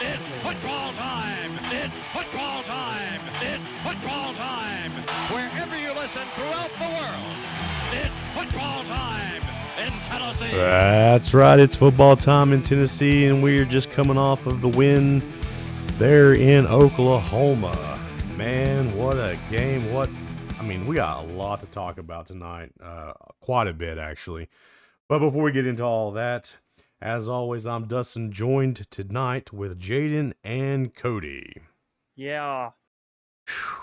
It's football time. It's football time. It's football time. Wherever you listen throughout the world, it's football time in Tennessee. That's right. It's football time in Tennessee, and we are just coming off of the win there in Oklahoma. Man, what a game. We got a lot to talk about tonight. Quite a bit, actually. But before we get into all that, as always, I'm Dustn, joined tonight with Jayden and Cody. Yeah.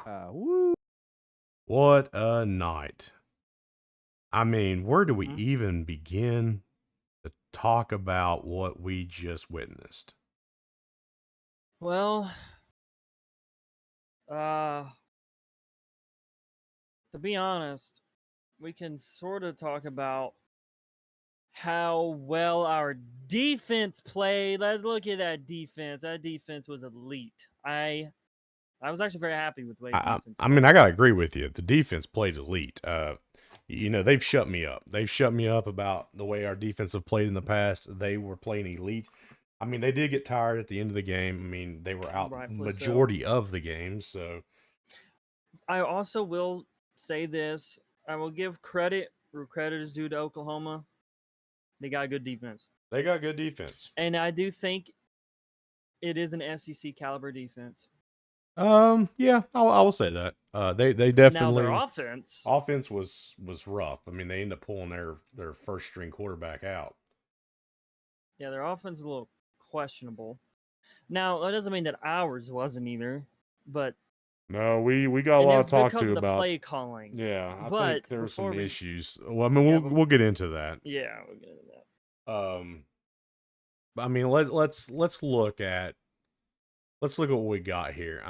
Woo. What a night. Where do we even begin to talk about what we just witnessed? Well, to be honest, we can sort of talk about how well our defense played. Let's look at that defense. That defense was elite. I was actually very happy with the way defense played. I gotta agree with you. The defense played elite. They've shut me up. They've shut me up about the way our defense have played in the past. They were playing elite. They did get tired at the end of the game. They were out Rightfully majority of the game. So I also will say this. I will give credit where credit is due to Oklahoma. They got good defense. they got good defense. And I do think it is an SEC caliber defense. Yeah, I will say that. They definitely Now their offense was rough. They ended up pulling their first string quarterback out. Yeah, their offense is a little questionable. Now that doesn't mean that ours wasn't either, but No, we got a lot to talk to the about play calling. Yeah, I But think there were some before we- issues. Well, Yeah, we'll get into that. Yeah, we'll get into that. Let's look at what we got here.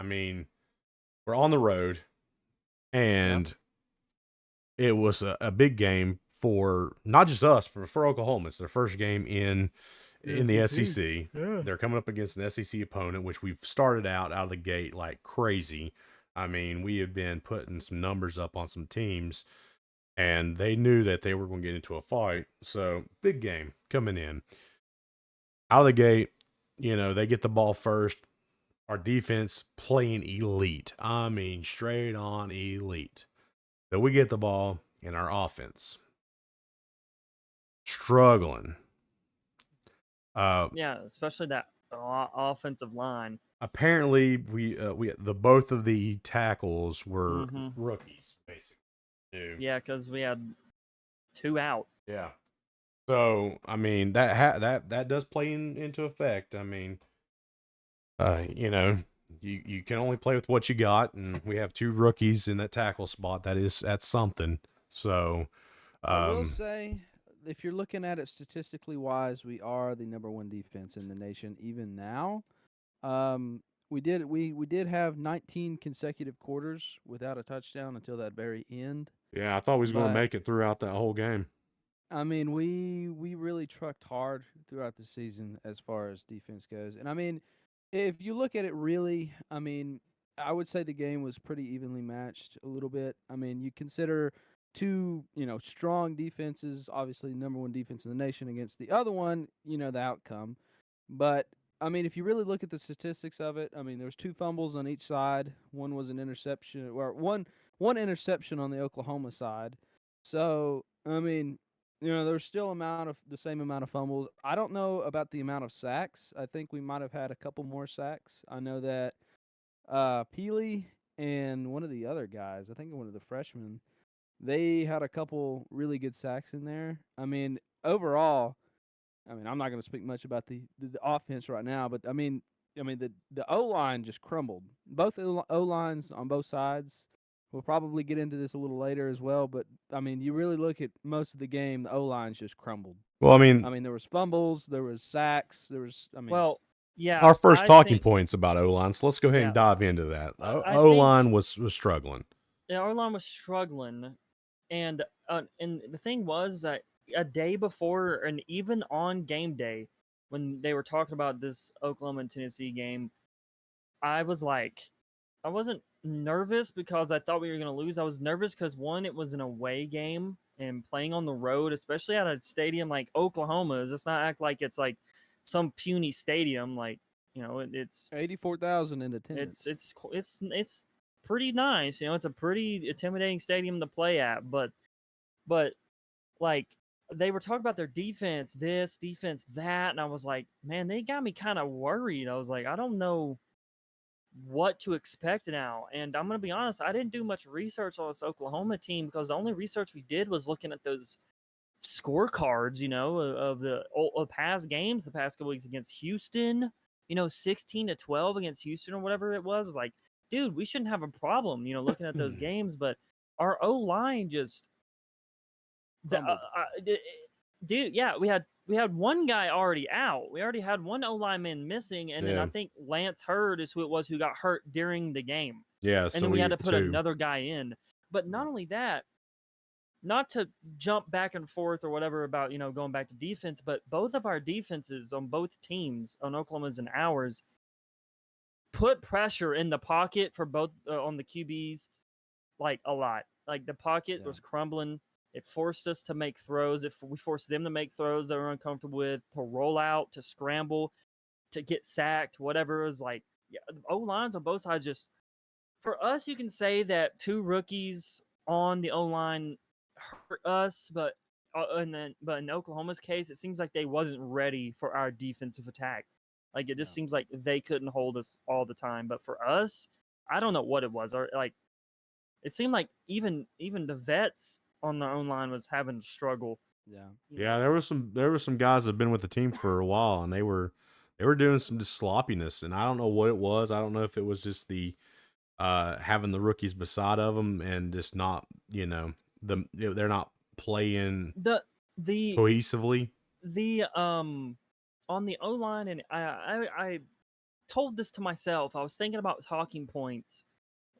We're on the road, and it was a big game for not just us, but for Oklahoma. It's their first game in the SEC. Yeah. They're coming up against an SEC opponent, which we've started out of the gate like crazy. We have been putting some numbers up on some teams, and they knew that they were going to get into a fight. So, big game coming in. Out of the gate, they get the ball first. Our defense playing elite. Straight on elite. So we get the ball in our offense. Struggling. Especially that offensive line. Apparently, both of the tackles were rookies, basically. Dude. Yeah, because we had 2 out. Yeah. So that does play into effect. You can only play with what you got, and we have 2 rookies in that tackle spot. That's something. So, I will say, if you're looking at it statistically wise, we are the number 1 defense in the nation even now. We did have 19 consecutive quarters without a touchdown until that very end. Yeah, I thought we was going to make it throughout that whole game. We really trucked hard throughout the season as far as defense goes. And if you look at it really, I would say the game was pretty evenly matched a little bit. You consider 2, strong defenses, obviously number 1 defense in the nation against the other one, the outcome. But if you really look at the statistics of it, there was 2 fumbles on each side. One was an interception, or one interception on the Oklahoma side. So, there's still the same amount of fumbles. I don't know about the amount of sacks. I think we might have had a couple more sacks. I know that Peely and one of the other guys, I think one of the freshmen, they had a couple really good sacks in there. Overall, I'm not going to speak much about the offense right now, but the O-line just crumbled. Both O-lines on both sides. We'll probably get into this a little later as well, but you really look at most of the game, the O-lines just crumbled. Well, there was fumbles, there was sacks, there was. Our first talking points about O-line. So let's go ahead and dive into that. O-line was struggling. Yeah, O-line was struggling, and the thing was that a day before, and even on game day, when they were talking about this Oklahoma and Tennessee game, I wasn't nervous because I thought we were going to lose. I was nervous because, one, it was an away game, and playing on the road, especially at a stadium like Oklahoma's, let's not act like it's like some puny stadium. Like, It's 84,000 in attendance. it's pretty nice. It's a pretty intimidating stadium to play at, but like they were talking about their defense, this defense, that, and I was like, man, they got me kind of worried. I was like, I don't know what to expect now. And I'm gonna be honest, I didn't do much research on this Oklahoma team because the only research we did was looking at those scorecards, of the past games, the past couple weeks against Houston. 16-12 against Houston or whatever it was. Like, dude, we shouldn't have a problem. Looking at those games, but our O line just Crumbled. dude, yeah, we had one guy already out. We already had one O lineman missing, and then I Yeah. think Lance Hurd is who it was who got hurt during the game, Yeah. and So then we had to put two. another guy in. But not only that, not to jump back and forth or whatever about going back to defense, but both of our defenses on both teams, on Oklahoma's and ours, put pressure in the pocket for both on the QBs, like a lot. Like the pocket Yeah. was crumbling. It forced us to make throws. If we forced them to make throws they were uncomfortable with, to roll out, to scramble, to get sacked, whatever. It was like, yeah, O lines on both sides. Just for us, you can say that two rookies on the O line hurt us, but in Oklahoma's case, it seems like they wasn't ready for our defensive attack. Like it just Yeah. seems like they couldn't hold us all the time. But for us, I don't know what it was. Or like it seemed like even the vets on their own line was having to struggle. Yeah. Yeah, there was some guys that have been with the team for a while, and they were doing some just sloppiness, and I don't know what it was. I don't know if it was just the having the rookies beside of them and just not they're not playing The cohesively. On the O line, and I told this to myself. I was thinking about talking points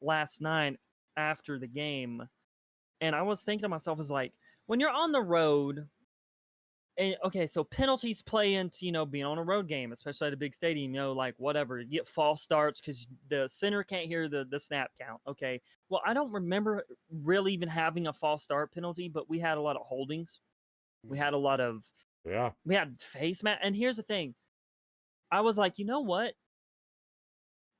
last night after the game, and I was thinking to myself, is like when you're on the road. And, okay, so penalties play into being on a road game, especially at a big stadium. Like whatever, you get false starts because the center can't hear the snap count. Okay, well I don't remember really even having a false start penalty, but we had a lot of holdings. We had a lot of Yeah. we had face mat. And here's the thing, I was like, you know what?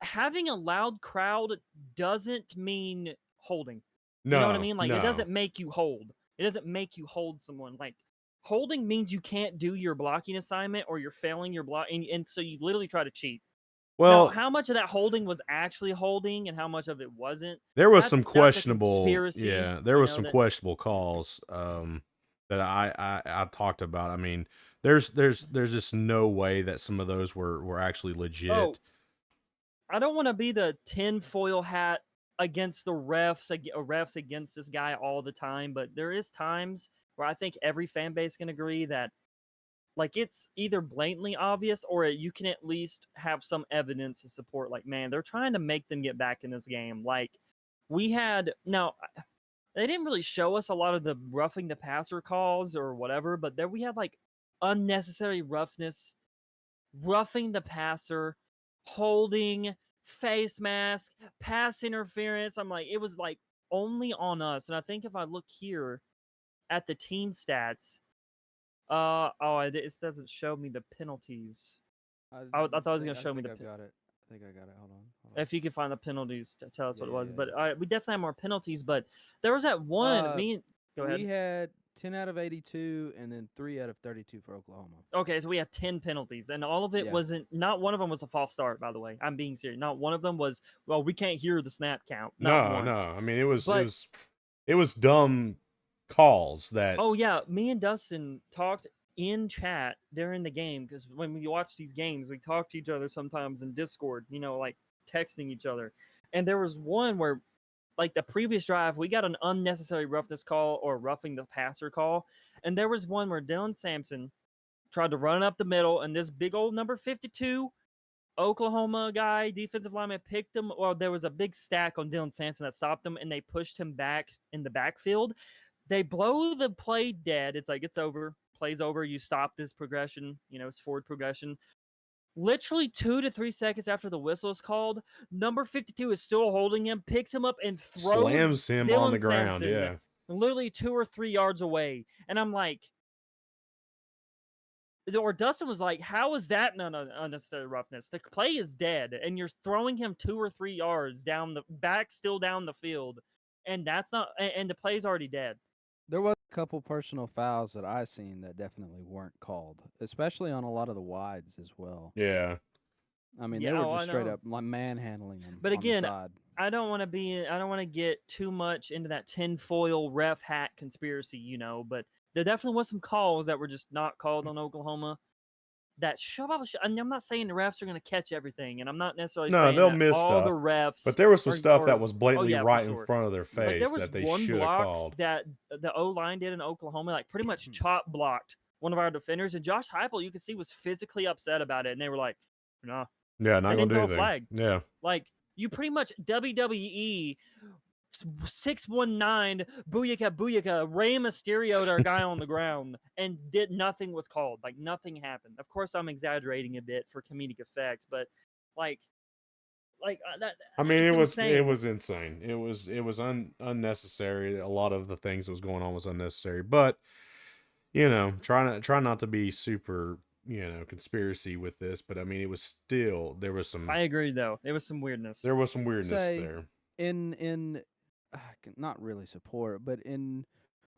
Having a loud crowd doesn't mean holding. You know what I No, mean? Like it no. doesn't make you hold. It doesn't make you hold someone. Like holding means you can't do your blocking assignment or you're failing your block, and so you literally try to cheat. Now, Well, how much of that holding was actually holding and how much of it wasn't? there was some That's a questionable, conspiracy. yeah, there was some That questionable calls that I talked about. I mean, there's just no way that some of those were actually legit. oh, I don't want to be the tinfoil hat against the refs against this guy all the time, but there is times where I think every fan base can agree that like it's either blatantly obvious or you can at least have some evidence to support like, man, they're trying to make them get back in this game. Like we had now they didn't really show us a lot of the roughing the passer calls or whatever, but there we had like unnecessary roughness, roughing the passer, holding, face mask, pass interference. I'm like, it was like only on us. And I think if I look here at the team stats, it doesn't show me the penalties. I thought it was going to show me the. I got it. I think I got it. Hold on. If you can find the penalties, to tell us what it was. Yeah. But we definitely have more penalties. But there was that one. Go ahead. We had 10 out of 82, and then 3 out of 32 for Oklahoma. Okay, so we had 10 penalties, and all of it wasn't. Not one of them was a false start. By the way, I'm being serious. Not one of them was. Well, we can't hear the snap count. Not once. I mean, it was dumb calls that. Oh yeah, me and Dustn talked in chat during the game because when we watch these games, we talk to each other sometimes in Discord. Like texting each other. And there was one where, like the previous drive, we got an unnecessary roughness call or roughing the passer call, and there was one where Dylan Sampson tried to run up the middle, and this big old number 52 Oklahoma guy, defensive lineman, picked him. Well, there was a big stack on Dylan Sampson that stopped him, and they pushed him back in the backfield. They blow the play dead. It's like, it's over. Play's over. You stop this progression. It's forward progression. Literally 2 to 3 seconds after the whistle is called, number 52 is still holding him, picks him up, and slams him Dylan on the ground. Sampson, Yeah. literally 2 or 3 yards away. And I'm like, or Dustn was like, "How is that not unnecessary roughness? The play is dead, and you're throwing him 2 or 3 yards down the back, still down the field, and that's not, and the play's already dead." There was a couple personal fouls that I seen that definitely weren't called, especially on a lot of the wides as well. Yeah. I mean, they Yeah, were oh, I just straight know. up like manhandling them But on the again, side. I don't want to get too much into that tinfoil ref hat conspiracy, but there definitely was some calls that were just not called on Oklahoma. That and I'm not saying the refs are going to catch everything, and I'm not necessarily No, saying they'll that miss all the stuff. refs But there was some are, stuff that was blatantly yeah, for right in sure. front of their Like there face was that they one should have block called. that the O line did in Oklahoma, like pretty much chop blocked one of our defenders, and Josh Heupel, you could see, was physically upset about it, and they were like, "Nah, Yeah, not they gonna didn't do throw a anything. flag." Yeah. Like you pretty much WWE 619 booyaka booyaka Rey Mysterio'd our guy on the ground and did nothing was called. Like nothing happened. Of course, I'm exaggerating a bit for comedic effect, but like that. I mean, It's it insane. was insane. It was unnecessary. A lot of the things that was going on was unnecessary. But try not to be super conspiracy with this. But I mean, it was still I agree, though. There was some weirdness. there was some weirdness Say there. in not really support, but in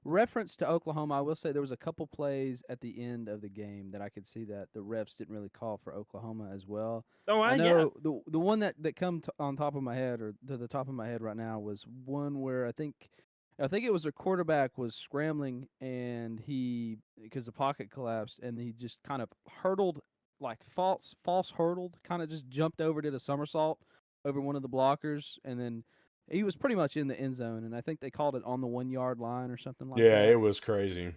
reference to Oklahoma, I will say there was a couple plays at the end of the game that I could see that the refs didn't really call for Oklahoma as well. Oh, I yeah. know the one that come on top of my head or to the top of my head right now was one where I think it was a quarterback was scrambling and because the pocket collapsed and he just kind of hurdled like false hurdled, kind of just jumped over, did a somersault over one of the blockers, and then he was pretty much in the end zone, and I think they called it on the 1 yard line or something like Yeah, that. it was crazy.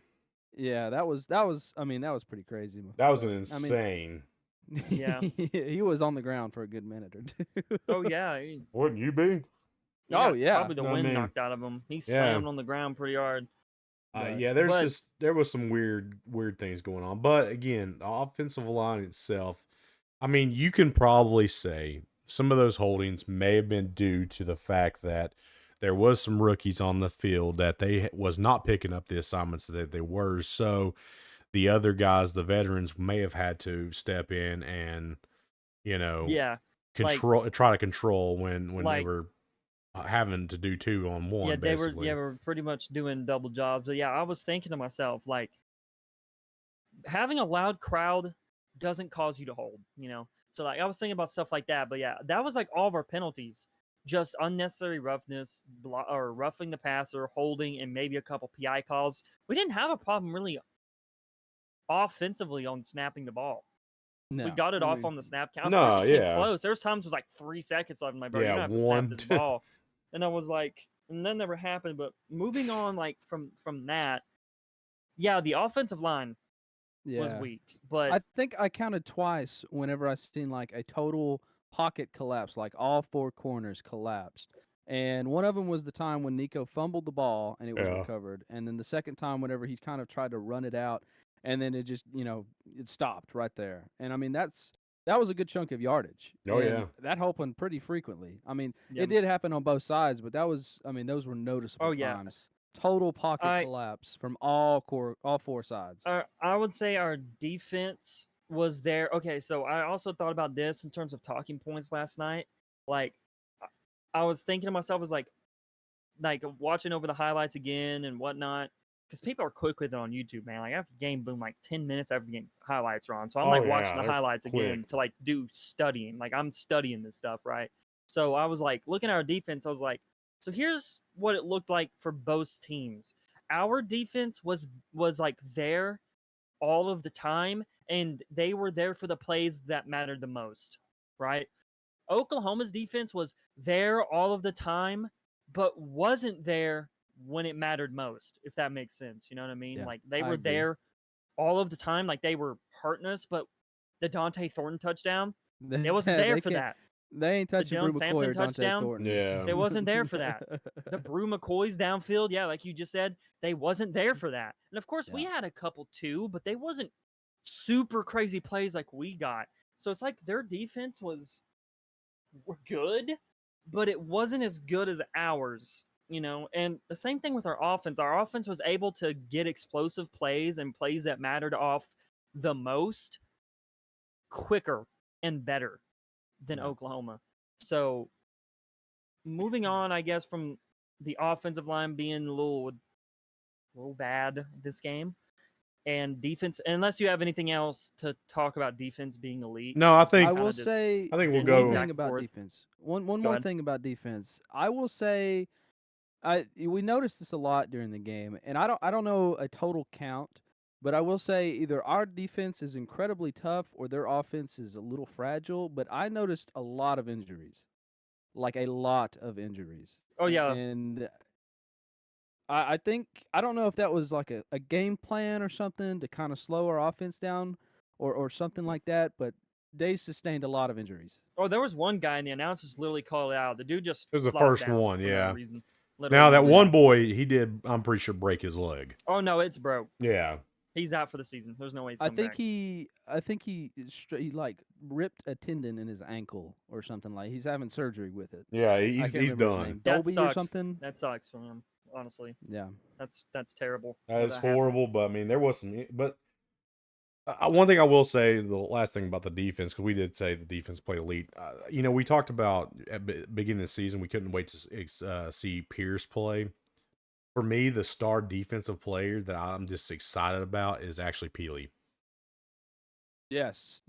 Yeah, I mean, that was pretty crazy. That was an But, insane. Yeah. he was on the ground for a good minute or two. Oh, yeah. He Wouldn't you be? Oh, yeah. Probably the No, I wind mean, knocked out of him. He yeah. slammed on the ground pretty hard. Yeah, there was some weird things going on. But again, the offensive line itself, I mean, you can probably say some of those holdings may have been due to the fact that there was some rookies on the field that they was not picking up the assignments that they were. So the other guys, the veterans, may have had to step in and, Yeah. try to control when they like- were having to do 2-on-1. Yeah, they basically. were pretty much doing double jobs. But yeah, I was thinking to myself, like, having a loud crowd doesn't cause you to hold. So like I was thinking about stuff like that. But yeah, that was like all of our penalties. Just unnecessary roughness, or roughing the passer, holding, and maybe a couple PI calls. We didn't have a problem really offensively on snapping the ball. No, We got it off on the snap count. Of No, course, it came yeah. close. There was times with like 3 seconds left. My bro, Yeah, you're gonna have to one, snap this two. ball. And I was like, and that never happened. But moving on, like from that, yeah, the offensive line was weak. But I think I counted twice whenever I seen like a total pocket collapse, like all 4 corners collapsed. And one of them was the time when Nico fumbled the ball and it was Yeah. recovered. And then the second time, whenever he kind of tried to run it out, and then it just, it stopped right there. And I mean, that was a good chunk of yardage. Oh, and yeah. that happened pretty frequently. I mean, Yeah. it did happen on both sides, but those were noticeable Oh, yeah. times. Total pocket collapse from all 4 sides. I would say our defense was there. Okay, so I also thought about this in terms of talking points last night. Like, I was thinking to myself, was like watching over the highlights again and whatnot, because people are quick with it on YouTube, man. Like after the game, boom, like 10 minutes after the game, highlights are on. So I'm Oh, like yeah, watching the they're highlights again quick. to like do studying. Like I'm studying this stuff, right? So I was like looking at our defense. I was like, so here's what it looked like for both teams. Our defense was like there all of the time, and they were there for the plays that mattered the most, right? Oklahoma's defense was there all of the time, but wasn't there when it mattered most, if that makes sense. You know what I mean? Yeah, Like they I were agree. there all of the time, like they were hurting us, but the Dante Thornton touchdown, it wasn't there for that. They ain't touching Dylan Brew McCoy Sampson or Dante touchdown? Thornton. Yeah. It wasn't there for that. The Brew McCoys downfield, yeah, like you just said, they wasn't there for that. And of course, we had a couple too, but they wasn't super crazy plays like we got. So it's like their defense were good, but it wasn't as good as ours, And the same thing with our offense. Our offense was able to get explosive plays and plays that mattered off the most, quicker and better than Yeah. Oklahoma. So moving on, I guess, from the offensive line being a little bad this game, and defense. Unless you have anything else to talk about defense being elite. No, I think I kinda will just say I think we'll venting one go. back thing and about forth. defense. One Go more ahead. thing about defense. I will say we noticed this a lot during the game, and I don't know a total count, but I will say either our defense is incredibly tough or their offense is a little fragile. But I noticed a lot of injuries, like a lot of injuries, Oh yeah, and I think I don't know if that was like a game plan or something to kind of slow our offense down or something like that. But they sustained a lot of injuries. oh, there was one guy, and the announcers literally called it out. The dude just It was the flopped first down one, for no yeah. reason. Now Literally that no one reason. boy, he did. I'm pretty sure break his leg. Oh no, it's broke. Yeah. He's out for the season. There's no way he's I coming think back. he like ripped a tendon in his ankle or something like. He's having surgery with it. Yeah, I he's can't remember his done. name. That Dolby or sucks. something. That sucks for him. Honestly, Yeah. that's terrible. That is happened. horrible, but I mean, there was some. But one thing I will say, the last thing about the defense, because we did say the defense played elite. We talked about at beginning of the season, we couldn't wait to see Pierce play. For me, the star defensive player that I'm just excited about is actually Peely. Yes.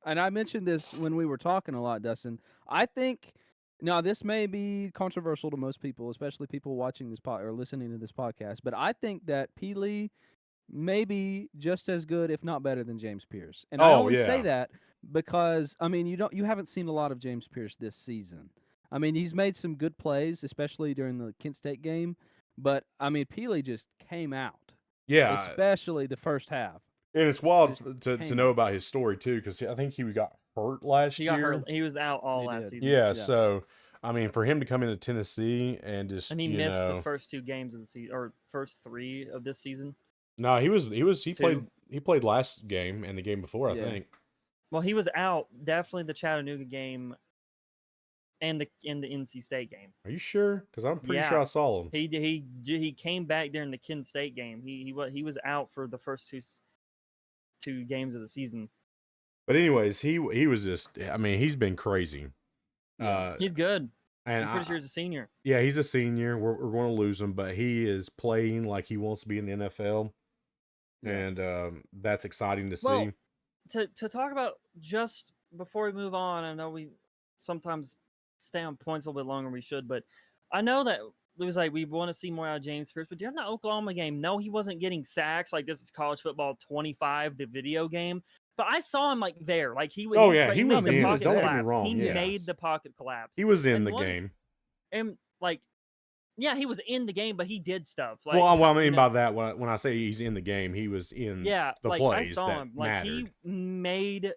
And I mentioned this when we were talking a lot, Dustin. I think now this may be controversial to most people, especially people watching this or listening to this podcast, but I think that Peely may be just as good, if not better, than James Pierce. And I Oh only say yeah, that because I mean you haven't seen a lot of James Pierce this season. I mean he's made some good plays, especially during the Kent State game, but I mean Peely just came out, yeah, especially the first half. and it's Just wild to came know out. about his story too, because I think he got hurt last He got year. hurt. He was out all He last did. season. Yeah, Yeah. so I mean, for him to come into Tennessee and just And he missed the first 2 games of the season, or first 3 of this season. no, he Two. played last game and the game before, I Yeah. think. Well, he was out definitely the Chattanooga game and the NC State game. Are you sure? Because I'm pretty sure Yeah. I saw him. He came back during the Kent State game. He was out for the first two games of the season. But anyways, he was just. I mean, he's been crazy. Yeah. He's good. And I'm pretty sure he's a senior. yeah, he's a senior. We're going to lose him, but he is playing like he wants to be in the NFL, Yeah. and that's exciting to see. Well, to talk about just before we move on, I know we sometimes stay on points a little bit longer than we should, but I know that it was like we want to see more out of James Pierce, but during the Oklahoma game, no, he wasn't getting sacks like this is college football 25, the video game. But I saw him like there, like he Oh, he yeah, played- he made was the in it. pocket Don't get me collapse. wrong, He yeah. made the pocket collapse. He was in And the one- game. And like, yeah, he was in the game, but he did stuff. Like, Well, what I you mean know, by that, when I say he's in the game, he was in yeah, the like plays I saw that him. Like mattered. he made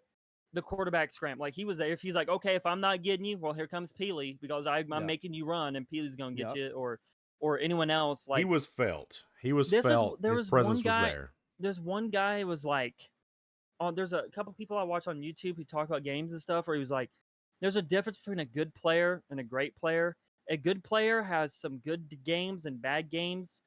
the quarterback scramble. Like he was there. If he's like, okay, if I'm not getting you, well, here comes Peely because I'm Yeah. making you run, and Peely's gonna get Yep. you, or anyone else. Like he was felt. He was this is felt. there His was presence one guy. was there. There's one guy who was like, oh, there's a couple people I watch on YouTube who talk about games and stuff, where he was like, there's a difference between a good player and a great player. A good player has some good games and bad games,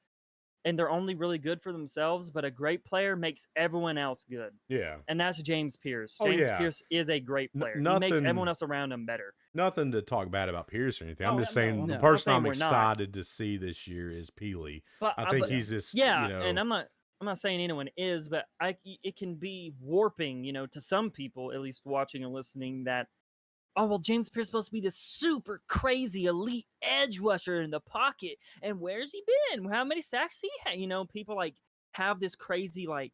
and they're only really good for themselves, but a great player makes everyone else good. Yeah. And that's James Pierce. Oh, James yeah. Pierce is a great player. He makes nothing- everyone else around him better. Nothing to talk bad about Pierce or anything. I'm Oh, just no, saying I'm the not person saying I'm we're not. excited to see this year is Peely. But I think but- he's just yeah, you know, and I'm not saying anyone is, but it can be warping, to some people at least watching and listening that, oh well, James Pierce is supposed to be this super crazy elite edge rusher in the pocket, and where's he been? How many sacks he had? People like have this crazy like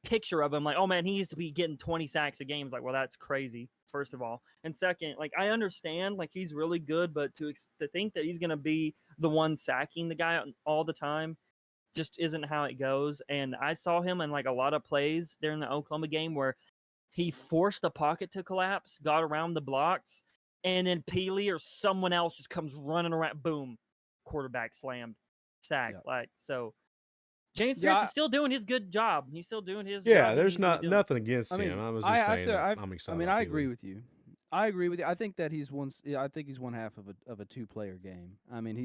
picture of him, like, oh man, he used to be getting 20 sacks a game. It's like, well, that's crazy, first of all, and second, like I understand, like he's really good, but to think that he's gonna be the one sacking the guy all the time just isn't how it goes. And I saw him in like a lot of plays during the Oklahoma game where he forced the pocket to collapse, got around the blocks, and then Peely or someone else just comes running around, boom, quarterback slammed, sack. Yeah. Like, so James Yeah, Pierce is still doing his good job. He's still doing his yeah. job. he there's needs to be not doing. nothing against I mean, him. I was just saying that I'm I excited. mean, about I agree Peely. with you. I agree with you. I think that he's one. I think he's one half of a two-player game. I mean,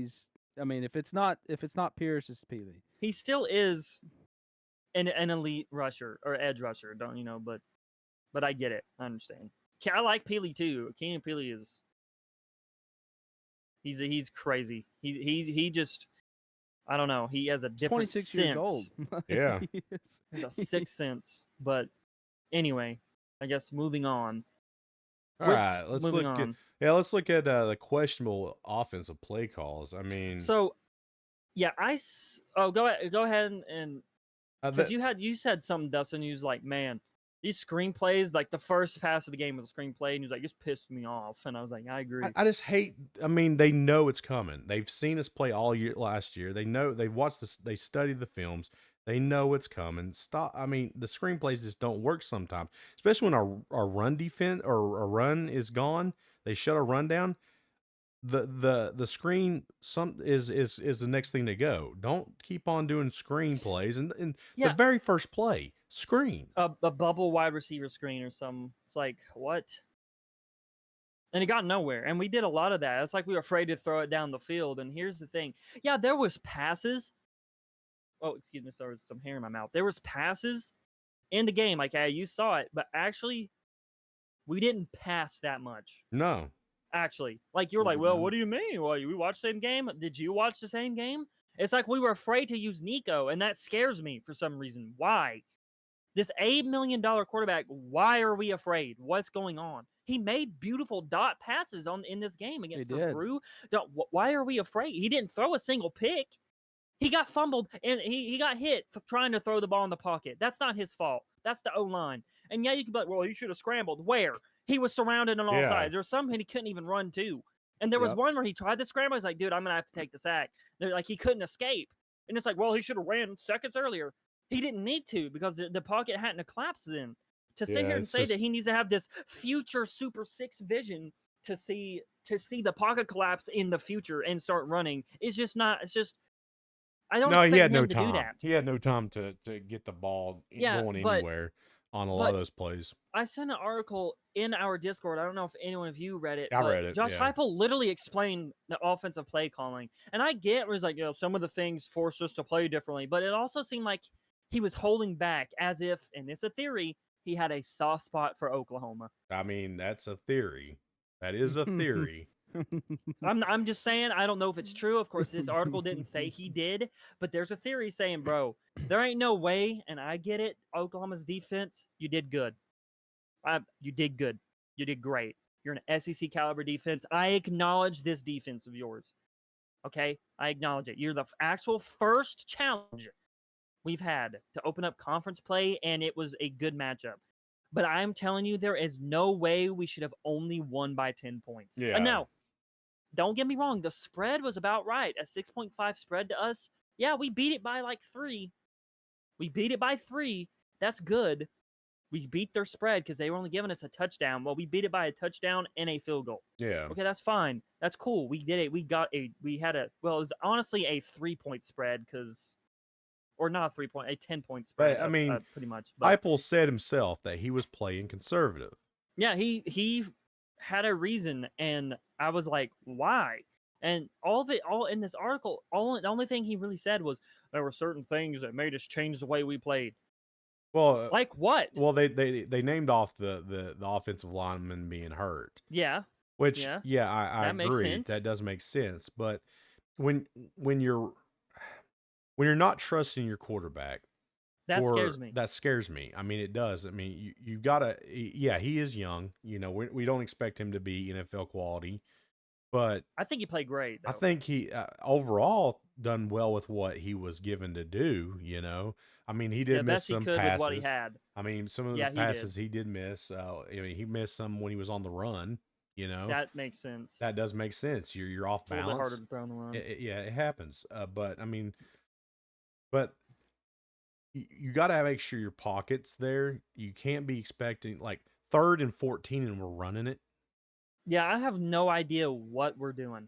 if it's not Pierce, it's Peely. He still is an elite rusher or edge rusher. Don't but I get it. I understand. I like Peely too. Keenan Peely he's crazy. He just I don't know. He has a He's different 26 years old. sense. Yeah. He He has a is- sixth sense. But anyway, I guess moving on. All We're right, moving on. let's look at the questionable offensive play calls. I mean, So yeah, go ahead and because that, you said something, Dustin. You was like, man, these screenplays, like the first pass of the game was a screenplay, and he was like, just pissed me off. And I was like, I agree. I just hate. I mean, they know it's coming. They've seen us play all year last year. They know they've watched this. They studied the films. They know it's coming. Stop. I mean, the screenplays just don't work sometimes, especially when our run defense or our run is gone. They shut our run down. The screen is the next thing to go. Don't keep on doing screenplays and the Yeah, very first play screen. a bubble wide receiver screen or some. It's like what? And it got nowhere. And we did a lot of that. It's like we were afraid to throw it down the field. And here's the thing. Yeah, there was passes. Oh, excuse me, sorry, some hair in my mouth. There was passes in the game, like you saw it, but actually, we didn't pass that much. No, Actually, like you were like, well, what do you mean? Well, we watched the same game. Did you watch the same game? It's like we were afraid to use Nico, and that scares me for some reason. Why? This $8 million quarterback, why are we afraid? What's going on? He made beautiful dot passes in this game against did. Brew. Why are we afraid? He didn't throw a single pick. He got fumbled and he got hit for trying to throw the ball in the pocket. That's not his fault. That's the O-line. And yeah, you could be like, well, he should have scrambled. Where? He was surrounded on all Yeah. sides. There's some he couldn't even run to. And there was Yep. one where he tried to scramble. He's like, dude, I'm going to have to take the sack. They're like, he couldn't escape. And it's like, well, he should have ran seconds earlier. He didn't need to because the pocket hadn't collapsed then. To sit Yeah, here and it's say just- that he needs to have this future Super 6 vision to see the pocket collapse in the future and start running is just not. It's just I don't no, expect he had him no to time. do that. He had no time to get the ball Yeah, going but- anywhere on a lot but- of those plays. I sent an article in our Discord. I don't know if anyone of you read it. I but read it, Josh yeah. Heupel literally explained the offensive play calling, and I get where he's like, some of the things forced us to play differently, but it also seemed like he was holding back, as if, and it's a theory, he had a soft spot for Oklahoma. I mean, that's a theory. That is a theory. I'm just saying, I don't know if it's true. Of course, this article didn't say he did, but there's a theory saying, bro, there ain't no way, and I get it, Oklahoma's defense, you did good. You did good. You did great. You're an SEC caliber defense. I acknowledge this defense of yours. Okay? I acknowledge it. You're the actual first challenge we've had to open up conference play, and it was a good matchup. But I'm telling you, there is no way we should have only won by 10 points. Yeah. And now, don't get me wrong, the spread was about right. A 6.5 spread to us. Yeah, we beat it by like 3. We beat it by 3. That's good. We beat their spread because they were only giving us a touchdown. Well, we beat it by a touchdown and a field goal. Yeah. Okay, that's fine. That's cool. We did it. It was honestly a 3-point spread or not a 3-point, a 10-point spread. I mean, pretty much. But Heupel said himself that he was playing conservative. yeah, he had a reason, and I was like, why? And all in this article, the only thing he really said was there were certain things that made us change the way we played. Well, Like what? well, they named off the offensive lineman being hurt, Yeah, which Yeah. I That makes agree. sense. That does make sense. But when you're not trusting your quarterback, that scares me. That scares me. I mean, it does. I mean, you gotta. Yeah, he is young. You know, we don't expect him to be NFL quality, but I think he played great. I Though. think he overall done well with what he was given to do. You know, I mean, he did the miss best he some could passes. with what he had. I mean, some of Yeah, the he did. passes he did miss. I mean, he missed some when he was on the run. You know, That makes sense. that does make sense. You're off It's a little bit balance. harder to throw on the run. Yeah, it happens. But I mean, but you got to make sure your pocket's there. You can't be expecting like 3rd and 14 and we're running it. Yeah, I have no idea what we're doing.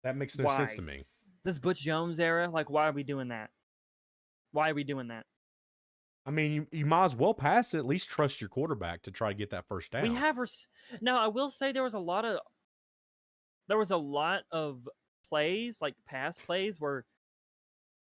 That makes no sense to Why? me. This Butch Jones era, like, why are we doing that? Why are we doing that? I mean, you might as well pass it. At least trust your quarterback to try to get that first down. We have now. I will say there was a lot of plays, like pass plays, where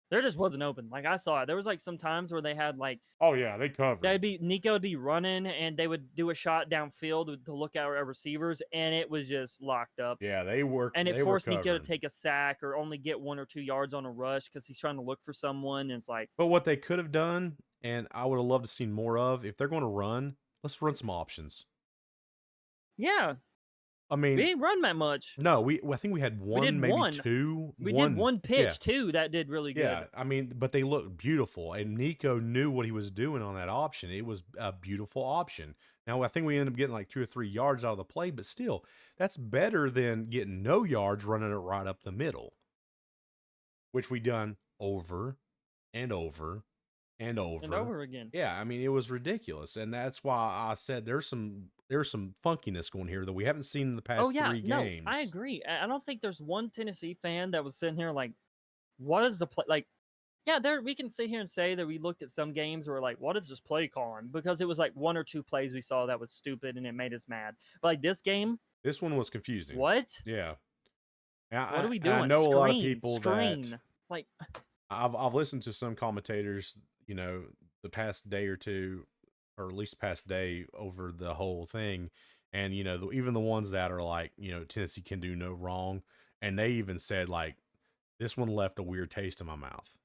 There just wasn't open. Like I saw it. There was like some times where they had like Oh yeah, they covered. Nico would be running and they would do a shot downfield to look at our receivers, and it was just locked up. Yeah, they were. And it They were forced Nico to covering. take a sack or only get 1 or 2 yards on a rush because he's trying to look for someone. And it's like, But what they could have done, and I would have loved to seen more of, if they're going to run, let's run some options. yeah, I we mean, didn't run that much. no, I think we had one, did maybe one. two. We did one pitch too that did really good. Yeah, I mean, but they looked beautiful, and Nico knew what he was doing on that option. It was a beautiful option. Now, I think we ended up getting like 2 or 3 yards out of the play, but still, that's better than getting no yards running it right up the middle, which we done over and over and over And over again. Yeah, I mean, it was ridiculous, and that's why I said there's some funkiness going here that we haven't seen in the past 3 games. I agree. I don't think there's one Tennessee fan that was sitting here like, what is the play? Like, yeah, we can sit here and say that we looked at some games where like, what is this play calling? Because it was like 1 or 2 plays we saw that was stupid and it made us mad. But like this game, This one was confusing. what? Yeah. What are we doing? I know a lot of people Screen. that Like, I've listened to some commentators, the past day or two, or at least past day over the whole thing, and even the ones that are like, Tennessee can do no wrong, and they even said like, this one left a weird taste in my mouth.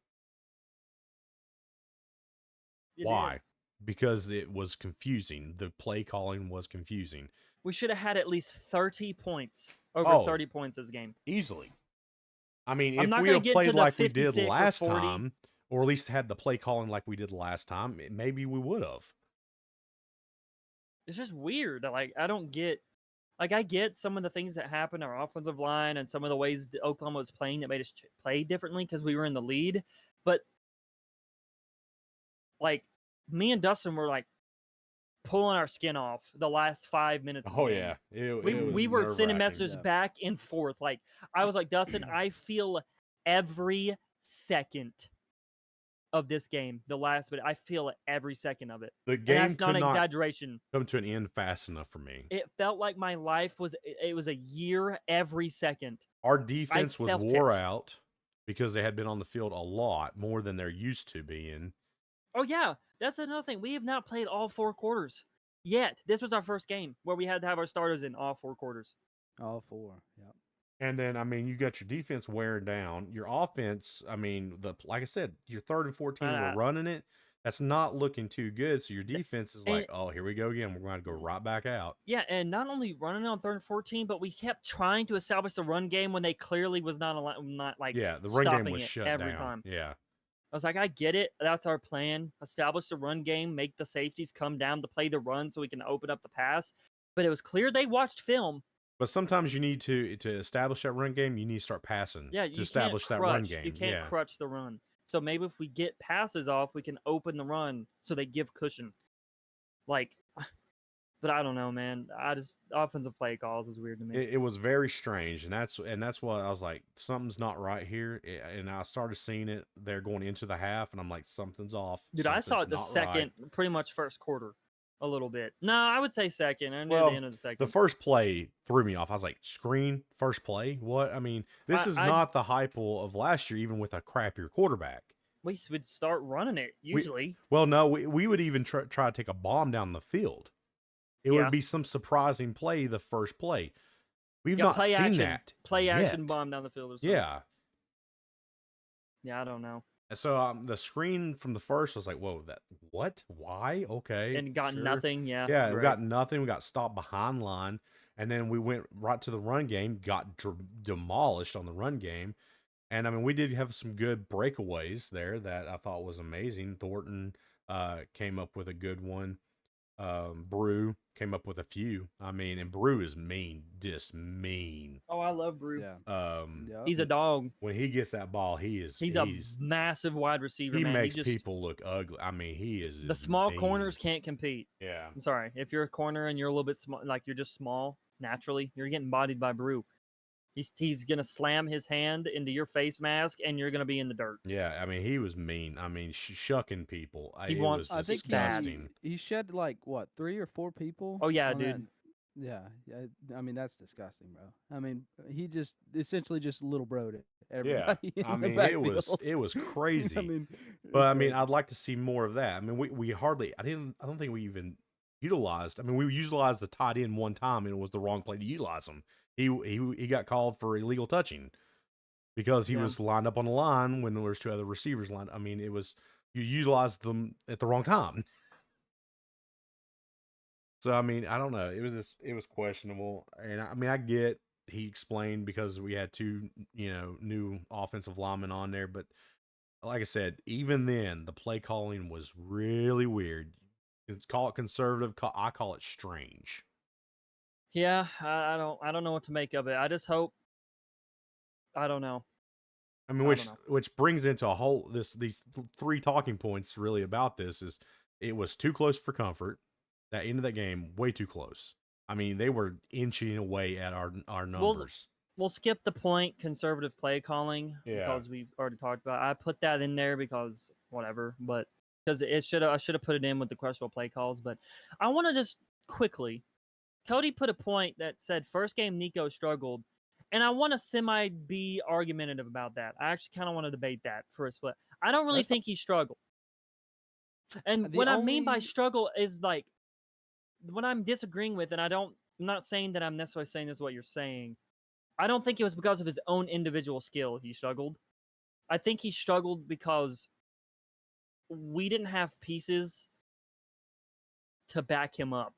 Why? Because it was confusing. The play calling was confusing. We should have had at least 30 points. Over 30 points this game. Easily. I mean, I'm if not we gonna had get played to the like we did 56 or last 40. time, or at least had the play calling like we did last time, maybe we would have. It's just weird. Like, I don't get. Like, I get some of the things that happened, our offensive line, and some of the ways that Oklahoma was playing that made us play differently because we were in the lead. But, like, me and Dustn were, like, pulling our skin off the last 5 minutes of the game. Yeah. We were sending messages back and forth. Like, I was like, Dustn, I feel every second of this game, the last bit. I feel it every second of it. The game and that's not could an not exaggeration. come to an end fast enough for me. It felt like my life was a year every second. Our defense was felt wore it. out because they had been on the field a lot more than they're used to being. Oh yeah, that's another thing. We have not played all 4 quarters yet. This was our first game where we had to have our starters in all 4 quarters. All 4, yep. And then, I mean, you got your defense wearing down. Your offense, I mean, like I said, your 3rd and 14 were running it. That's not looking too good. So your defense is like, oh, here we go again. We're going to go right back out. Yeah, and not only running on 3rd and 14, but we kept trying to establish the run game when they clearly was not like the run game was shut every down. time. Yeah. I was like, I get it. That's our plan. Establish the run game, make the safeties come down to play the run so we can open up the pass. But it was clear they watched film. But sometimes you need to establish that run game, you need to start passing to establish that run game. You can't crutch the run. So maybe if we get passes off, we can open the run so they give cushion. Like, but I don't know, man. Offensive play calls is weird to me. It was very strange, and that's what I was like, something's not right here. And I started seeing it there going into the half, and I'm like, something's off. Dude, I saw it the second, pretty much first quarter. A little bit. No, I would say second. And near the end of the second. The first play threw me off. I was like, screen, first play? What? I mean, this is not the Heupel of last year, even with a crappier quarterback. We would start running it, usually. No, we would even try to take a bomb down the field. It would be some surprising play, the first play. We've not seen that. Play action bomb down the field or something. Yeah. Yeah, I don't know. So the screen from the first was like, whoa, what? Why? Okay. And got nothing, yeah. Yeah, right. We got nothing. We got stopped behind line. And then we went right to the run game, got demolished on the run game. And, I mean, we did have some good breakaways there that I thought was amazing. Thornton came up with a good one. Brew came up with a few. I mean, and Brew is mean, just mean. Oh, I love Brew. Yeah. He's a dog. When he gets that ball, he's a massive wide receiver. He man. makes people look ugly. I mean, he is the small corners can't compete. Yeah, I'm sorry if you're a corner and you're a little bit small, like you're just small naturally, you're getting bodied by Brew. He's gonna slam his hand into your face mask, and you're gonna be in the dirt. Yeah, I mean, he was mean. I mean, shucking people. He wants. I think disgusting. He shed like what 3 or 4 people. Oh yeah, dude. Yeah, yeah. I mean, that's disgusting, bro. I mean, he just essentially just little broed it Yeah, everybody I in the mean backfield. it was I crazy. mean, But it's I mean, crazy. I'd like to see more of that. I mean, we hardly I don't think we even utilized. I mean, we utilized the tight end one time, and it was the wrong play to utilize him. He got called for illegal touching because he Yeah. was lined up on the line when there was two other receivers lined. I mean, it was you utilized them at the wrong time. So I mean, I don't know. It was questionable, and I mean, I get he explained because we had two new offensive linemen on there, but like I said, even then the play calling was really weird. Call it conservative. I call it strange. Yeah, I don't know what to make of it. I just hope I don't know. I mean, I don't know. which brings into a whole these three talking points really about this is it was too close for comfort. That end of that game, way too close. I mean, they were inching away at our We'll numbers. we'll skip the point conservative play calling Yeah. because we've already talked about it. I put that in there because whatever, but because I should have put it in with the questionable play calls. But I want to just quickly, Cody put a point that said first game Nico struggled, and I want to semi be argumentative about that. I actually kind of want to debate that for a split. I don't really That's think he struggled, and the what I mean by only. struggle is like what I'm disagreeing with, and I'm not saying that I'm necessarily saying this is what you're saying. I don't think it was because of his own individual skill he struggled. I think he struggled because we didn't have pieces to back him up.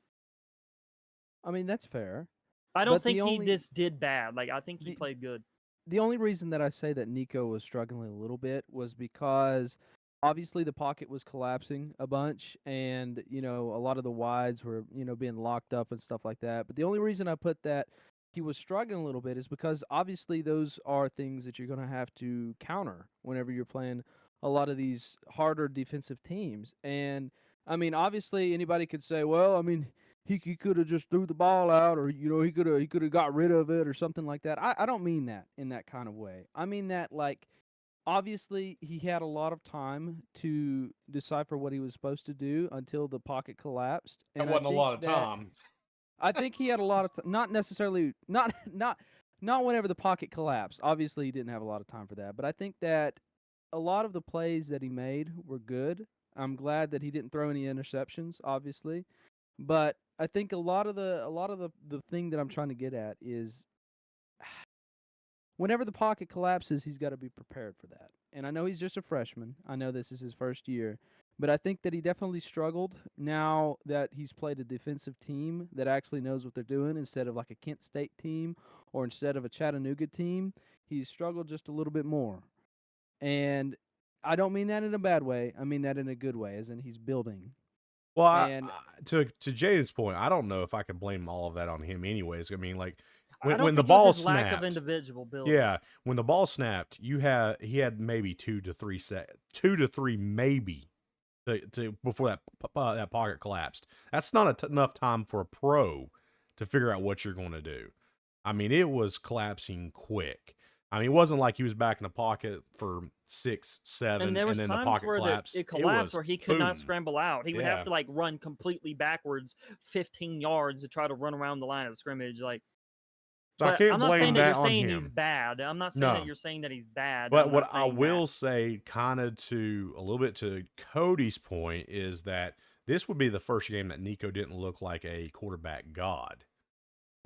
I mean, that's fair, I don't but think he just did bad. Like I think he the played good. the only reason that I say that Nico was struggling a little bit was because obviously the pocket was collapsing a bunch, and a lot of the wides were being locked up and stuff like that. But the only reason I put that he was struggling a little bit is because obviously those are things that you're going to have to counter whenever you're playing a lot of these harder defensive teams. And I mean, obviously anybody could say, well, I mean, he could have just threw the ball out, or he could have got rid of it or something like that. I don't mean that in that kind of way. I mean that, like, obviously he had a lot of time to decipher what he was supposed to do until the pocket collapsed, That and wasn't a lot of time. I think he had a lot of not necessarily not whenever the pocket collapsed. Obviously he didn't have a lot of time for that, but I think that a lot of the plays that he made were good. I'm glad that he didn't throw any interceptions, obviously. But I think a lot of the thing that I'm trying to get at is whenever the pocket collapses, he's got to be prepared for that. And I know he's just a freshman. I know this is his first year, but I think that he definitely struggled now that he's played a defensive team that actually knows what they're doing instead of like a Kent State team or instead of a Chattanooga team. He's struggled just a little bit more. And I don't mean that in a bad way. I mean that in a good way, as in he's building. Well, And to Jaden's point, I don't know if I could blame all of that on him. Anyways, I mean, like I don't when the think it was ball his lack of snapped, individual ability. yeah, when the ball snapped, he had maybe 2 to 3 maybe to before that pocket collapsed. That's not enough time for a pro to figure out what you're going to do. I mean, it was collapsing quick. I mean, it wasn't like he was back in the pocket for 6, 7, And there and was then the times pocket where collapsed. it It collapsed was where he could not boom. scramble out. He would have Yeah. to like run completely backwards 15 yards to try to run around the line of scrimmage. Like, So I but can't I'm not saying blame that you're that on saying he's him. bad. I'm not saying that No. you're saying that he's bad. But I'm not what I saying will that. say, kind of to a little bit to Cody's point, is that this would be the first game that Nico didn't look like a quarterback god.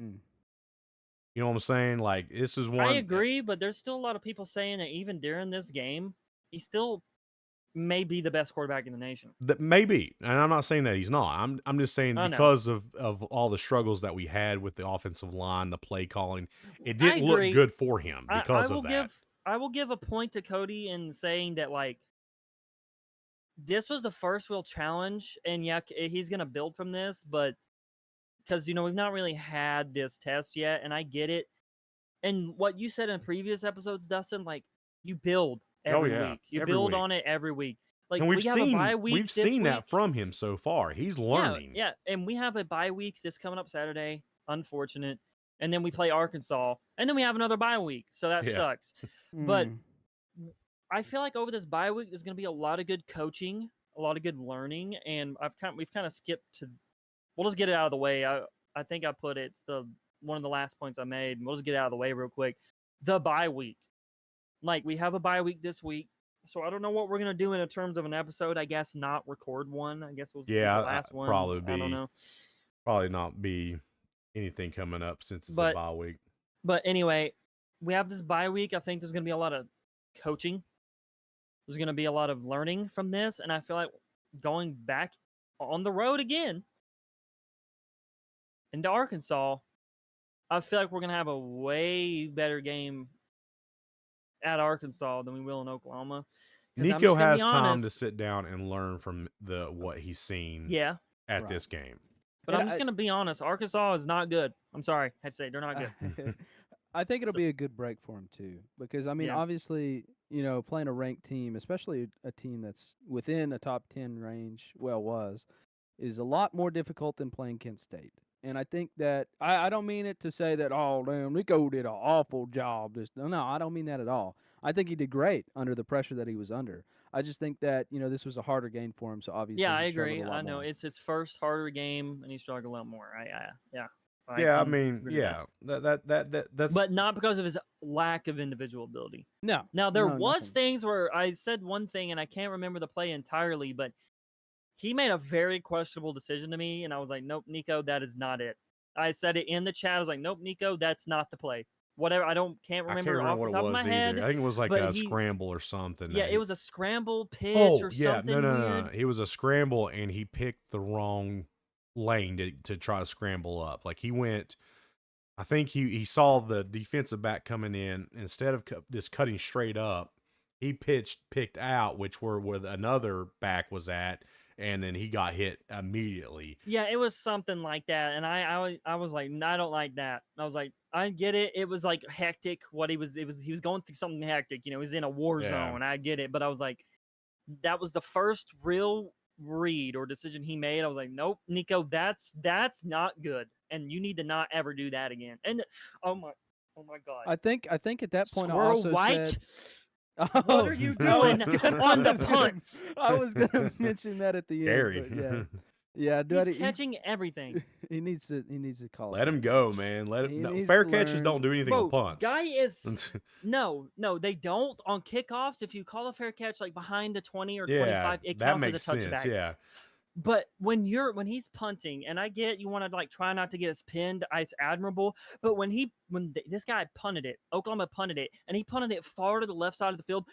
mm, You know what I'm saying? Like this is I one agree, but there's still a lot of people saying that even during this game, he still may be the best quarterback in the nation. that maybe, and I'm not saying that he's not. I'm just saying I know. because of all the struggles that we had with the offensive line, the play calling, it I didn't look agree. good for him I because will of that. give a point to Cody in saying that like this was the first real challenge, and yeah, he's gonna build from this, but because we've not really had this test yet, and I get it. And what you said in previous episodes, Dustin, like you build Oh every yeah, week, you every build week. on it every week. Like And we have a bye week we've this seen week. that from him so far. He's Yeah, learning. yeah, and we have a bye week this coming up Saturday. Unfortunate, and then we play Arkansas, and then we have another bye week, so that Yeah. sucks. But mm, I feel like over this bye week, there's going to be a lot of good coaching, a lot of good learning, and we've kind of skipped to. We'll just get it out of the way. I I think I put it's one of the last points I made. We'll just get out of the way real quick. The bye week. Like, we have a bye week this week. So I don't know what we're going to do in terms of an episode. I guess not record one. I guess we'll just get the last one. I don't know. Probably not be anything coming up since it's a bye week. But anyway, we have this bye week. I think there's going to be a lot of coaching. There's going to be a lot of learning from this. And I feel like going back on the road again into Arkansas, I feel like we're going to have a way better game at Arkansas than we will in Oklahoma. Nico has time to sit down and learn from what he's seen at this game. But I'm just going to be honest. Arkansas is not good. I'm sorry. I had to say they're not good. I think it'll be a good break for him, too. Because, I mean, obviously, playing a ranked team, especially a team that's within a top 10 range, is a lot more difficult than playing Kent State. And I think that I don't mean it to say that, oh, damn, Nico did an awful job. No, I don't mean that at all. I think he did great under the pressure that he was under. I just think that, this was a harder game for him, so obviously I agree. I know. It's his first harder game, and he struggled a lot more. That's but not because of his lack of individual ability. No. Now, there was things where I said one thing, and I can't remember the play entirely, but he made a very questionable decision to me, and I was like, nope, Nico, that is not it. I said it in the chat. I was like, nope, Nico, that's not the play. Whatever, can't remember off the top of my head. I think it was like a scramble or something. Yeah, it was a scramble pitch or something. No. It was a scramble, and he picked the wrong lane to try to scramble up. Like, he went, I think he saw the defensive back coming in. Instead of just cutting straight up, he picked out, which were where another back was at, and then he got hit immediately. Yeah, it was something like that, and I was like, I don't like that. I was like, I get it. It was like hectic. He was going through something hectic. He was in a war zone. I get it, but I was like, that was the first real read or decision he made. I was like, nope, Nico, that's not good, and you need to not ever do that again. And oh my god, I think at that point, Squirrel I also White. said, what are you doing on the punts? I was gonna mention that at the end. But yeah, he's catching everything. He needs to call. Let him go, man. Fair catches don't do anything on punts. Guy is no, they don't on kickoffs. If you call a fair catch like behind the 20 or 25, it counts as a touchback. Yeah. But when he's punting, and I get you want to like try not to get us pinned, it's admirable. But when this guy punted it, Oklahoma punted it, and he punted it far to the left side of the field.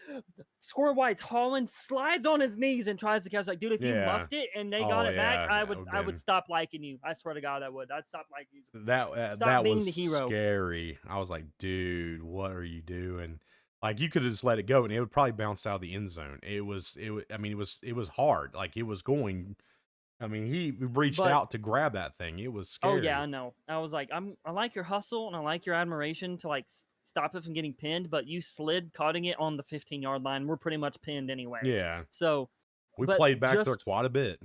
Squirrel White's hauling, slides on his knees and tries to catch. Like, dude, if you muffed it and they got it back, I would stop liking you. I swear to God, I would. I'd stop liking you. That was the hero. Scary. I was like, dude, what are you doing? Like, you could have just let it go, and it would probably bounce out of the end zone. It was hard. Like, it was going. I mean, he reached out to grab that thing. It was scary. Oh yeah, I know. I was like, I like your hustle and I like your admiration to like stop it from getting pinned, but you slid cutting it on the 15-yard line. We're pretty much pinned anyway. Yeah. So we played back there quite a bit.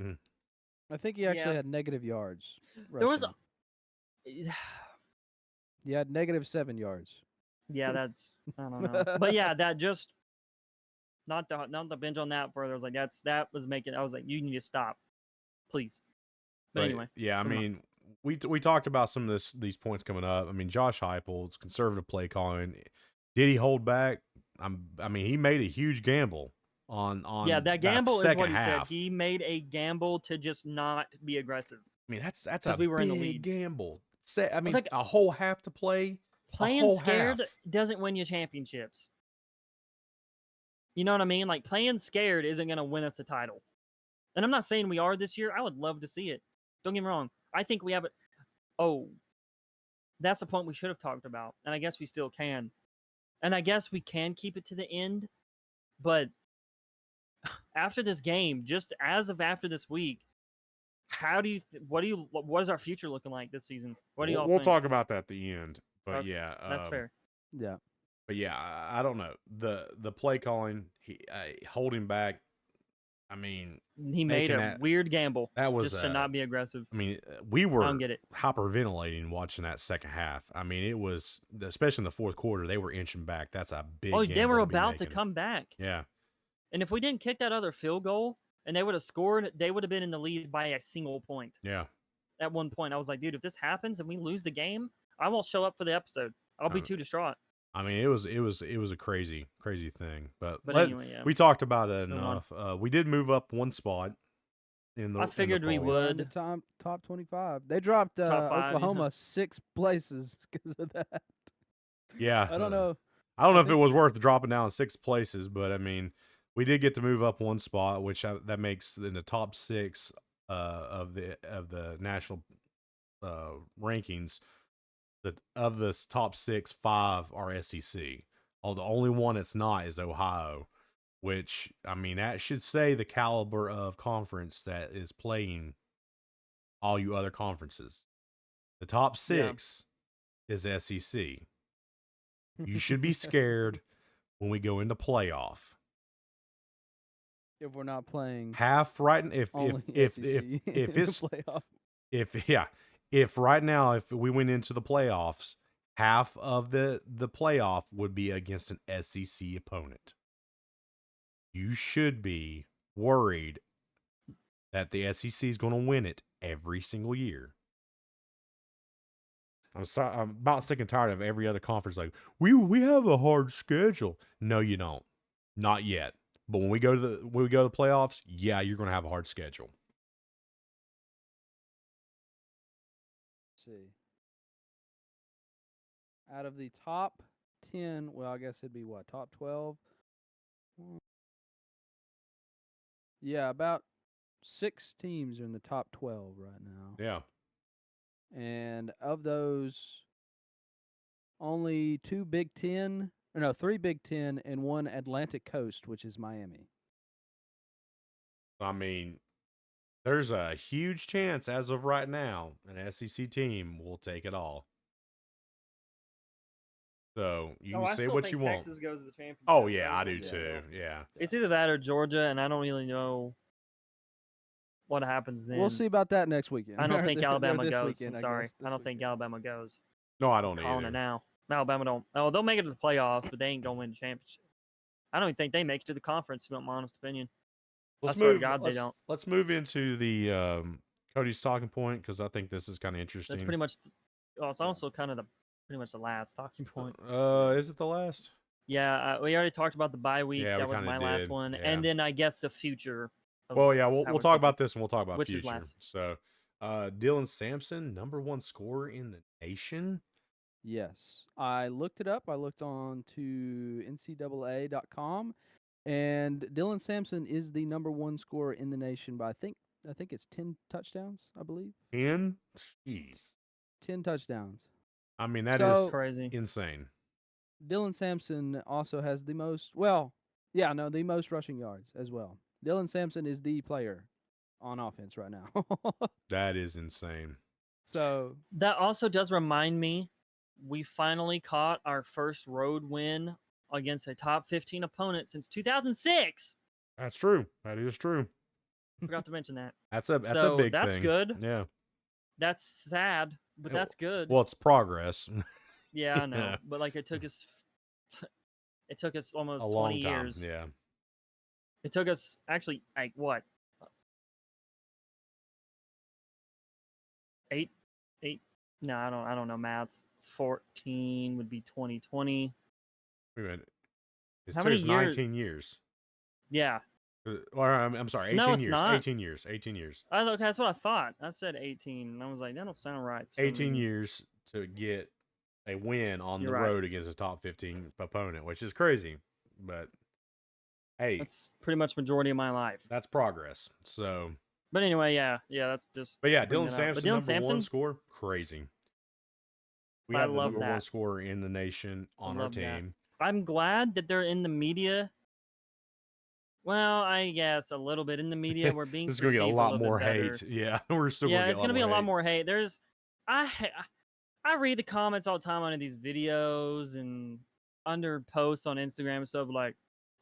I think he actually had negative yards. There was. He had -7 yards. Yeah, that's I don't know, but yeah, that just not to binge on that further. I was like, that was making. I was like, you need to stop. Please. But anyway. Yeah, I mean, we talked about some of these points coming up. I mean, Josh Heupel's conservative play calling. Did he hold back? I mean, he made a huge gamble on that gamble is what he half. said. He made a gamble to just not be aggressive. I mean, that's a we were big in the lead. Gamble. I mean, like, a whole half to play. Playing scared doesn't win you championships. You know what I mean? Like, playing scared isn't going to win us a title. And I'm not saying we are this year. I would love to see it. Don't get me wrong. I think we have it. Oh, that's a point we should have talked about. And I guess we still can. And I guess we can keep it to the end. But after this game, just as of after this week, what is our future looking like this season? What do y'all think? We'll talk about that at the end. But okay. yeah. That's fair. Yeah. But yeah, I don't know. The play calling, holding back. I mean, he made a weird gamble. That was just to not be aggressive. I mean, we were hyperventilating watching that second half. I mean, it was, especially in the fourth quarter, they were inching back. That's a big. Oh, they were about to come back. Yeah. And if we didn't kick that other field goal and they would have scored, they would have been in the lead by a single point. Yeah. at one point. I was like, dude, if this happens and we lose the game, I won't show up for the episode. I'll be too distraught. I mean, it was a crazy thing. But Anyway, yeah. we talked about it Move on. enough. We did move up one spot in the. I figured we polls. We're in would. the top 25. They dropped Top 5, Oklahoma 6 places because of that. Yeah, I don't know. I don't know I if it think- was worth dropping down 6 places, but I mean, we did get to move up one spot, which that makes in the top 6 of the national rankings. Of the top 6, 5 are SEC. Oh, the only one that's not is Ohio, which I mean that should say the caliber of conference that is playing all you other conferences. The top 6 is SEC. You should be scared when we go into playoff. if we're not playing Half right if only if SEC if in if the it's playoff. if right now if we went into the playoffs, half of the playoff would be against an SEC opponent. You should be worried that the SEC is going to win it every single year. I'm about sick and tired of every other conference like we have a hard schedule. No, you don't. Not yet. But when we go to the playoffs, yeah, you're going to have a hard schedule. Let's see. Out of the top 10, well, I guess it'd be what? Top 12? Yeah, about 6 teams are in the top 12 right now. Yeah. And of those, only 2 Big Ten, or no, 3 Big Ten and 1 Atlantic Coast, which is Miami. I mean, there's a huge chance as of right now an SEC team will take it all. So you can say what you want. Texas goes to the championship. Oh yeah, I do Yeah. too. Yeah. It's either that or Georgia, and I don't really know what happens then. We'll see about that next weekend. I don't Or think or Alabama this goes. weekend, I'm sorry. guess, I this don't think weekend. Alabama goes. No, I don't Calling it either. now. Alabama don't. Oh, they'll make it to the playoffs, but they ain't gonna win the championship. I don't even think they make it to the conference. If you want my honest opinion. I swear to God, they don't. Let's move into the Cody's talking point because I think this is kind of interesting. That's pretty much. Well, it's also kind of pretty much the last talking point. Is it the last? Yeah, we already talked about the bye week. Yeah, we that was kinda my last did, one, yeah. and then I guess the future. of Well, yeah, how we'll we're talk thinking. about this and we'll talk about Which is future. last. So, Dylan Sampson, #1 scorer in the nation. Yes. I looked it up. I looked on to ncaa.com, and Dylan Sampson is the #1 scorer in the nation by I think it's 10 touchdowns, I believe. 10? Jeez. 10 touchdowns. I mean, that is So- Crazy. insane. Dylan Sampson also has the most the most rushing yards as well. Dylan Sampson is the player on offense right now. That is insane. So That also does remind me, we finally caught our first road win against a top 15 opponent since 2006. That's true. That is true. Forgot to mention that. That's a So, big that's thing. good. Yeah. That's sad, but Yeah, that's good. Well, it's progress. Yeah, I know. yeah. But like it took us almost A long 20 time. years. Yeah. It took us actually like what? 8 No, I don't know math. 14 would be 2020. Wait a minute. It How took many us years- 19 years. Yeah. Or I'm sorry, 18 No, it's years. not. 18 years. 18 years. That's what I thought. I said 18 and I was like, that don't sound right. for some 18 reason. years to get a win on You're the right. road against a top 15 opponent, which is crazy. But hey, That's pretty much majority of my life. that's progress. So, But anyway, yeah, that's just. but yeah, bring Dylan that up. Sampson, But Dylan #1 Sampson, score, crazy. We I have the love #1 that. scorer in the nation on our love that. team. I'm glad that they're in the media. Well, I guess a little bit in the media. We're being This is gonna get a perceived lot little more bit better. hate. Yeah, we're still Yeah, gonna get it's gonna be a lot hate. more hate. I read the comments all the time under these videos and under posts on Instagram and stuff like,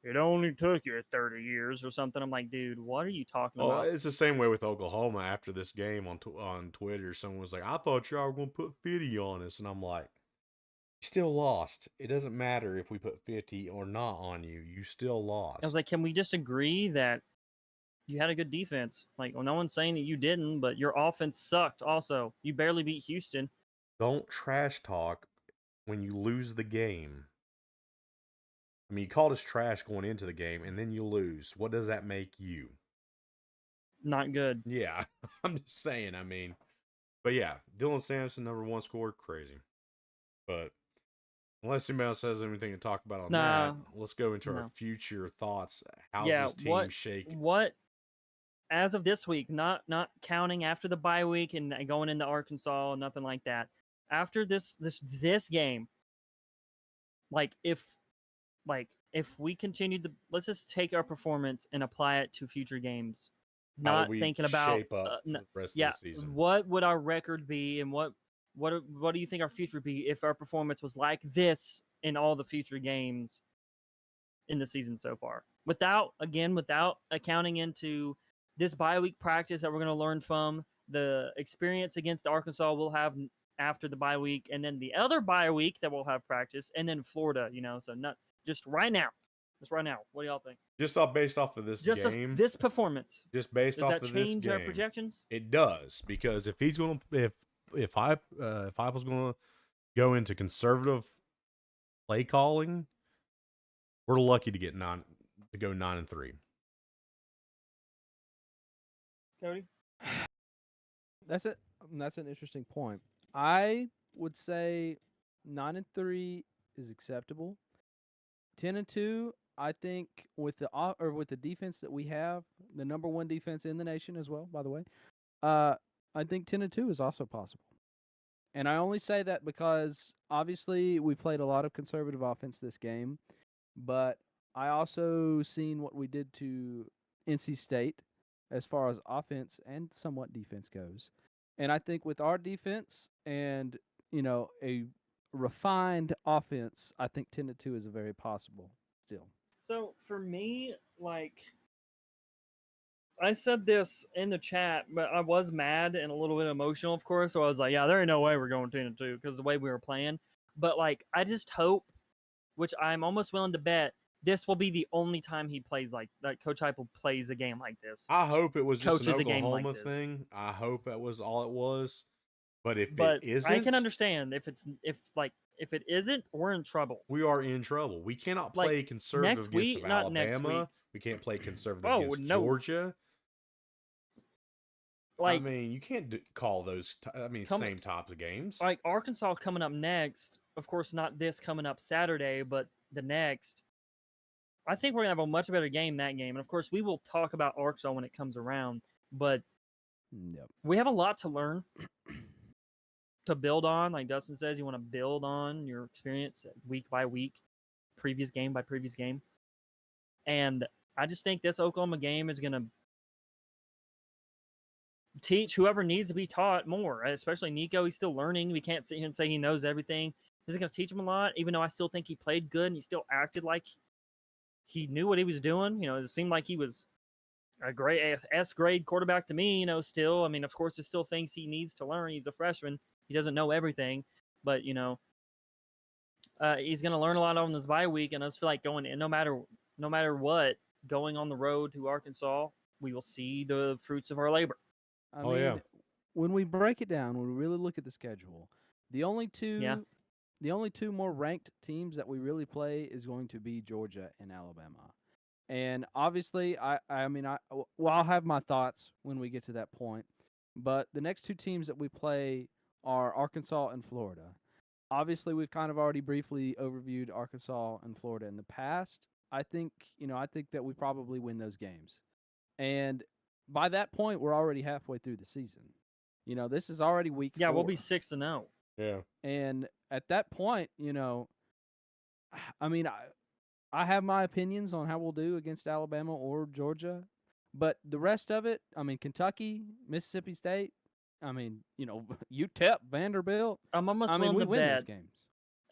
it only took you 30 years or something. I'm like, dude, what are you talking Oh, about? it's the same way with Oklahoma after this game on Twitter. Someone was like, "I thought y'all were gonna put 50 on us," and I'm like, "You still lost. It doesn't matter if we put 50 or not on you. You still lost." I was like, can we just agree that you had a good defense. Like, well, no one's saying that you didn't, but your offense sucked. Also, you barely beat Houston. Don't trash talk when you lose the game. I mean, you called us trash going into the game, and then you lose. What does that make you? Not good. Yeah, I'm just saying. I mean, but yeah, Dylan Sampson, number 1 scored, crazy. But unless anybody else has anything to talk about on Nah, that, let's go into our no. future thoughts. How's Yeah, this team shake? what as of this week, not counting after the bye week and going into Arkansas, nothing like that. After this game, like if we continue to, let's just take our performance and apply it to future games, How do not we thinking about shape up for the rest yeah, of the season? what would our record be, and what do you think our future be if our performance was like this in all the future games in the season so far, without accounting into this bye week practice that we're going to learn from, the experience against Arkansas we'll have after the bye week, and then the other bye week that we'll have practice, and then Florida, so not just right now. What do y'all think? Just based off of this game, This performance, just based does off that of this change our game, projections? it does, because if he's gonna if Heupel's gonna go into conservative play calling, we're lucky to go 9-3. Cody? That's it. That's an interesting point. I would say 9-3 is acceptable. 10-2, I think with the defense that we have, the number 1 defense in the nation as well, by the way. I think 10-2 is also possible. And I only say that because obviously we played a lot of conservative offense this game, but I also seen what we did to NC State as far as offense and somewhat defense goes. And I think with our defense and, a refined offense, I think 10-2 is a very possible still. So for me, like, I said this in the chat, but I was mad and a little bit emotional, of course. So I was like, yeah, there ain't no way we're going 10-2 because the way we were playing. But like, I just hope, which I'm almost willing to bet, this will be the only time he plays like that. Coach Heupel plays a game like this. I hope it was just an Coaches a game like Oklahoma this. thing. I hope that was all it was. But if But it isn't, I can understand if it isn't, we're in trouble. we are in trouble. We cannot Like, play conservative next against week, not next week. Alabama. We can't play conservative Oh, against no. Georgia. Like, I mean, you can't call those. Same types of games. like Arkansas coming up next. Of course, not this coming up Saturday, but the next. I think we're gonna have a much better game that game, and of course, we will talk about Arkansas when it comes around. But Yep. we have a lot to learn, to build on. Like Dustn says, you want to build on your experience week by week, previous game by previous game, and I just think this Oklahoma game is gonna teach whoever needs to be taught more, right? Especially Nico. He's still learning. We can't sit here and say he knows everything. This is going to teach him a lot, even though I still think he played good and he still acted like he knew what he was doing. It seemed like he was a great S grade quarterback to me, still. I mean, of course, there's still things he needs to learn. He's a freshman. He doesn't know everything, but, he's going to learn a lot on this bye week. And I just feel like going in, no matter what, going on the road to Arkansas, we will see the fruits of our labor. I mean, when we break it down, when we really look at the schedule, the only two more ranked teams that we really play is going to be Georgia and Alabama. And obviously, I'll have my thoughts when we get to that point. But the next 2 teams that we play are Arkansas and Florida. Obviously, we've kind of already briefly overviewed Arkansas and Florida in the past. I think that we probably win those games. And by that point, we're already halfway through the season. This is already week 4. Yeah, we'll be 6-0. Yeah. And at that point, I have my opinions on how we'll do against Alabama or Georgia, but the rest of it, Kentucky, Mississippi State, UTEP, Vanderbilt. I'm almost we willing to win bet, those games.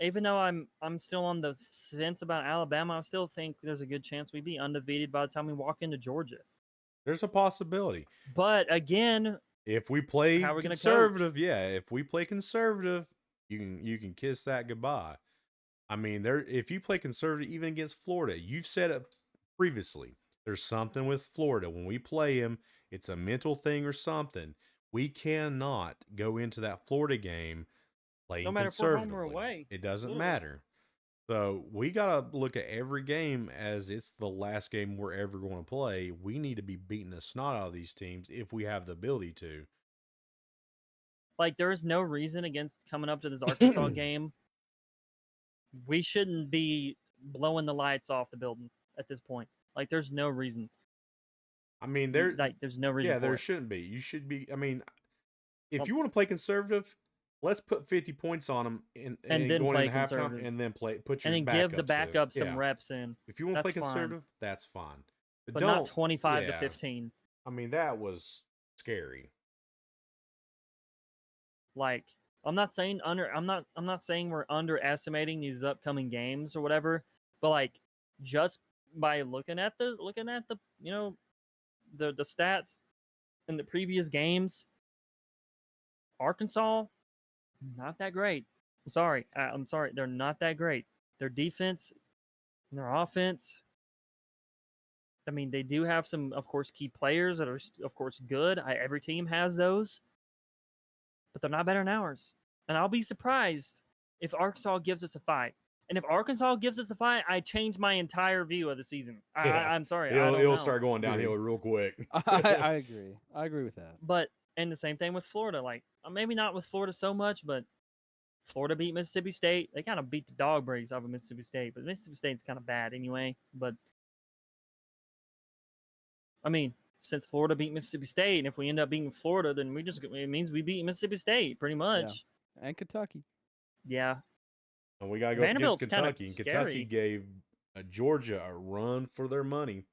even though I'm still on the fence about Alabama, I still think there's a good chance we'd be undefeated by the time we walk into Georgia. There's a possibility. But again, if we play how are we gonna conservative, coach? if we play conservative, you can kiss that goodbye. I mean, if you play conservative even against Florida, you've said it previously, There's something with Florida. When we play them, it's a mental thing or something. We cannot go into that Florida game No playing matter if we're home or conservatively. away. It doesn't Ugh. matter. So we got to look at every game as it's the last game we're ever going to play. We need to be beating the snot out of these teams if we have the ability to. Like, there is no reason against coming up to this Arkansas game. We shouldn't be blowing the lights off the building at this point. Like, there's no reason. I mean, There's no reason. yeah, for there it. shouldn't be. You should be. I mean, if Well, you want to play conservative, let's put 50 points on them and then going play into halftime, conservative. and then put your And then give the backup some reps in. If you want to play That's fine. conservative, that's fine. But don't, not 25 to yeah. 15. I mean, that was scary. Like, I'm not saying we're underestimating these upcoming games or whatever, but like, just by looking at the the stats in the previous games, Arkansas not that great. I'm sorry, they're not that great. Their defense and their offense, I mean, they do have some, of course, key players that are, of course, good. Every team has those, but they're not better than ours. And I'll be surprised if Arkansas gives us a fight. And if Arkansas gives us a fight, I change my entire view of the season. I'm sorry. It'll start going downhill real quick. I agree. I agree with that. But, and the same thing with Florida. Like, maybe not with Florida so much, but Florida beat Mississippi State. They kind of beat the dog breaks off of Mississippi State, but Mississippi State's kind of bad anyway. But, I mean, since Florida beat Mississippi State, and if we end up beating Florida, then it means we beat Mississippi State pretty much. Yeah. And Kentucky. Yeah. And we got to go Vanderbilt's against Kentucky. And Kentucky gave Georgia a run for their money.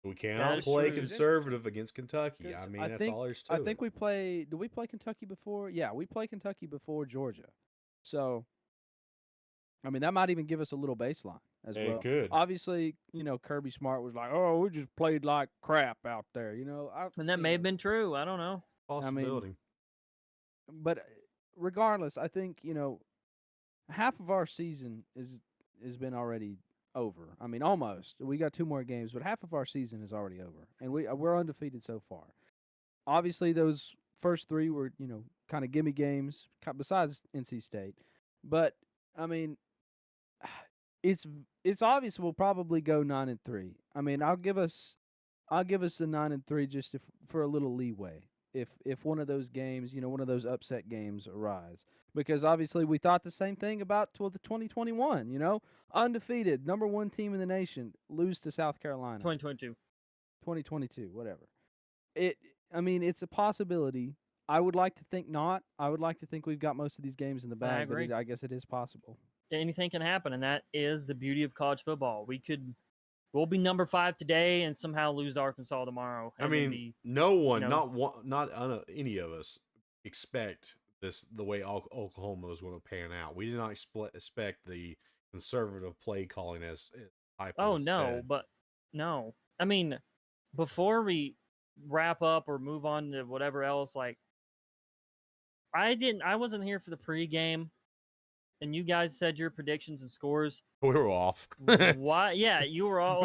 We cannot play conservative against Kentucky. I mean, that's all there's to it. I think we play. Did we play Kentucky before? Yeah, we played Kentucky before Georgia. So, I mean, that might even give us a little baseline as well. It could. Obviously, Kirby Smart was like, "Oh, we just played like crap out there," And that may have been true. I don't know. Possibility. But regardless, I think half of our season has been already over. I mean, almost. We got 2 more games, but half of our season is already over, and we're undefeated so far. Obviously, those first 3 were kind of gimme games, besides NC State. But I mean, it's obvious we'll probably go 9-3. I mean, I'll give us a 9-3 just for a little leeway. If one of those games, one of those upset games arise. Because obviously we thought the same thing about the 2021, undefeated, number 1 team in the nation, lose to South Carolina. 2022, whatever. I mean, it's a possibility. I would like to think not. I would like to think we've got most of these games in the bag, but I guess it is possible. Anything can happen, and that is the beauty of college football. We'll be number 5 today and somehow lose to Arkansas tomorrow. I mean, no one, not any of us expect the way Oklahoma was going to pan out. We did not expect the conservative play calling as hype. Oh, no, but no. I mean, before we wrap up or move on to whatever else, like, I wasn't here for the pregame, and you guys said your predictions and scores. We were off. Why? Yeah, you were all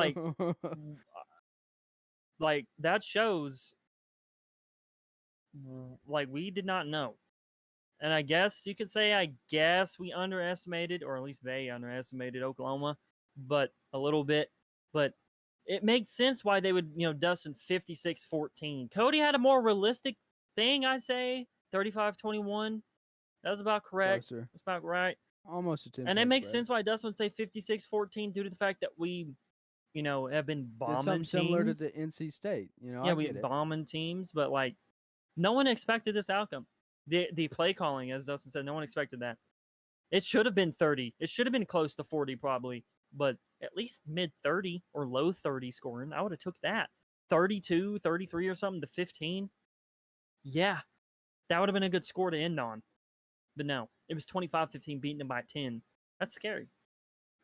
like that shows. Like, we did not know, and I guess you could say we underestimated, or at least they underestimated Oklahoma, but a little bit. But it makes sense why they would Dustn 56-14. Cody had a more realistic thing, I say. 35-21. That was about correct. Closer. That's about right. Almost a 10. And it makes sense why Dustn would say 56-14 due to the fact that we, have been bombing teams. Similar to the NC State. We've bombing teams, but like, no one expected this outcome. The play calling, as Dustn said, no one expected that. It should have been 30. It should have been close to 40 probably, but at least mid 30 or low 30 scoring. I would have took that. 32, 33 or something to 15. Yeah. That would have been a good score to end on. But no, it was 25-15 beating them by 10. That's scary.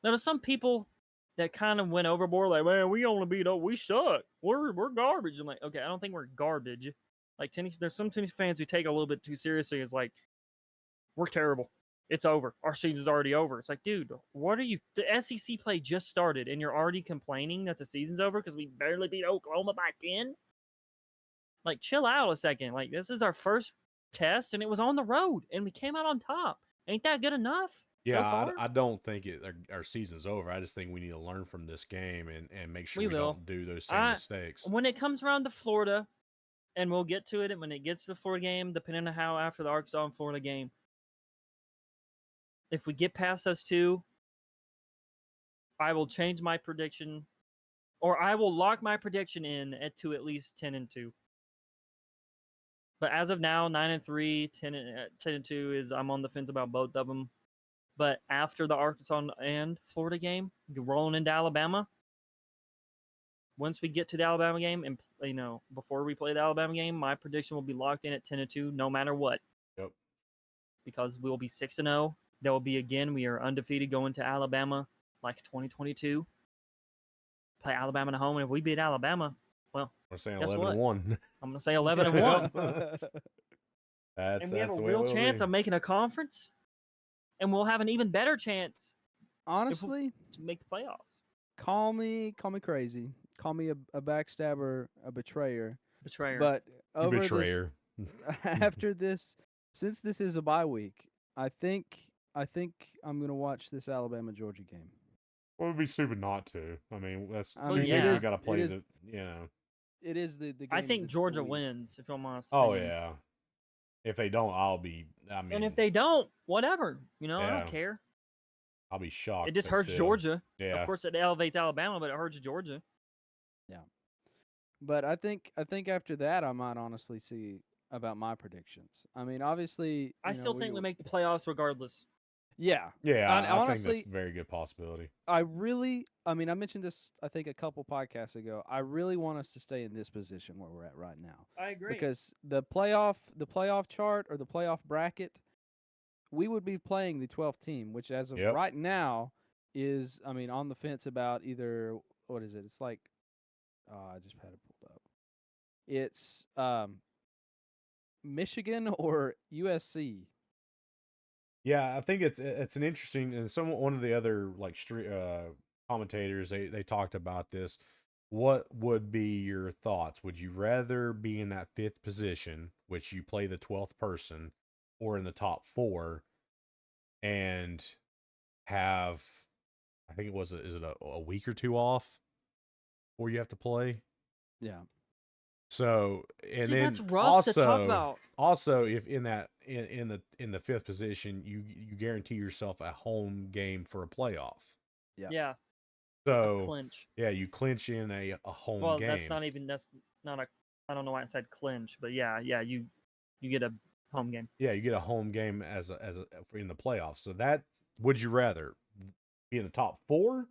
Now, there's some people that kind of went overboard, like, man, we only we suck. We're garbage. I'm like, okay, I don't think we're garbage. Like, there's some Tennessee fans who take it a little bit too seriously. It's like, we're terrible. it's over. Our season's already over. It's like, dude, what are you? The SEC play just started, and you're already complaining that the season's over because we barely beat Oklahoma by 10. Like, chill out a second. Like, this is our first test, and it was on the road, and we came out on top. Ain't that good enough? So Yeah, far? I don't think our season's over. I just think we need to learn from this game and make sure We we will. don't do those same I- mistakes. When it comes around to Florida, and we'll get to it, and when it gets to the Florida game, depending on how after the Arkansas and Florida game, if we get past those two, I will change my prediction, or I will lock my prediction in at least 10-2. But as of now, 9-3, 10-2 is I'm on the fence about both of them. But after the Arkansas and Florida game, rolling into Alabama, once we get to the Alabama game, and before we play the Alabama game, my prediction will be locked in at 10-2, no matter what. Yep. Because we'll be 6-0. There will be we are undefeated going to Alabama like 2022. Play Alabama at home, and if we beat Alabama, well, We're saying guess 11-1. I'm gonna say 11-1, and we have a That's the way real it will chance be. of making a conference, and we'll have an even better chance Honestly, to make the playoffs. call me crazy, call me a backstabber, a betrayer. Betrayer. But You over betrayer. after this, since this is a bye week, I think I'm gonna watch this Alabama Georgia game. Well, it would be stupid not to. I mean, that's I two mean, teams yeah. we got to play. It is- It is the game. I of think the Georgia week. wins, if I'm honest. Oh opinion. yeah. If they don't, I'll be. I mean, And if they don't, whatever. I Yeah. don't care. I'll be shocked. It just but hurts still. Georgia. Yeah. Of course, it elevates Alabama, but it hurts Georgia. But I think after that, I might honestly see about my predictions. I mean, obviously, I still think we make the playoffs regardless. Yeah, Yeah, And I think honestly, that's a very good possibility. I mean, I mentioned this I think a couple podcasts ago. I really want us to stay in this position where we're at right now I agree. because the playoff chart or the playoff bracket, we would be playing the 12th team, which as of Yep. right now is, I mean, on the fence about either what is it? It's like, I just had it pulled up. It's Michigan or USC. Yeah, I think it's an interesting, and one of the other like commentators they talked about this. What would be your thoughts? Would you rather be in that fifth position, which you play the 12th person, or in the top four, and have, I think it was is it a week or two off, or you have to play? Yeah. So and See, then that's rough also, to talk about. Also, if in the fifth position, you guarantee yourself a home game for a playoff. Yeah. So Clinch. yeah, you clinch in a home Well, game. that's not a. I don't know why I said clinch, but yeah, you get a home game. Yeah, you get a home game as a in the playoffs. So that, would you rather be in the top four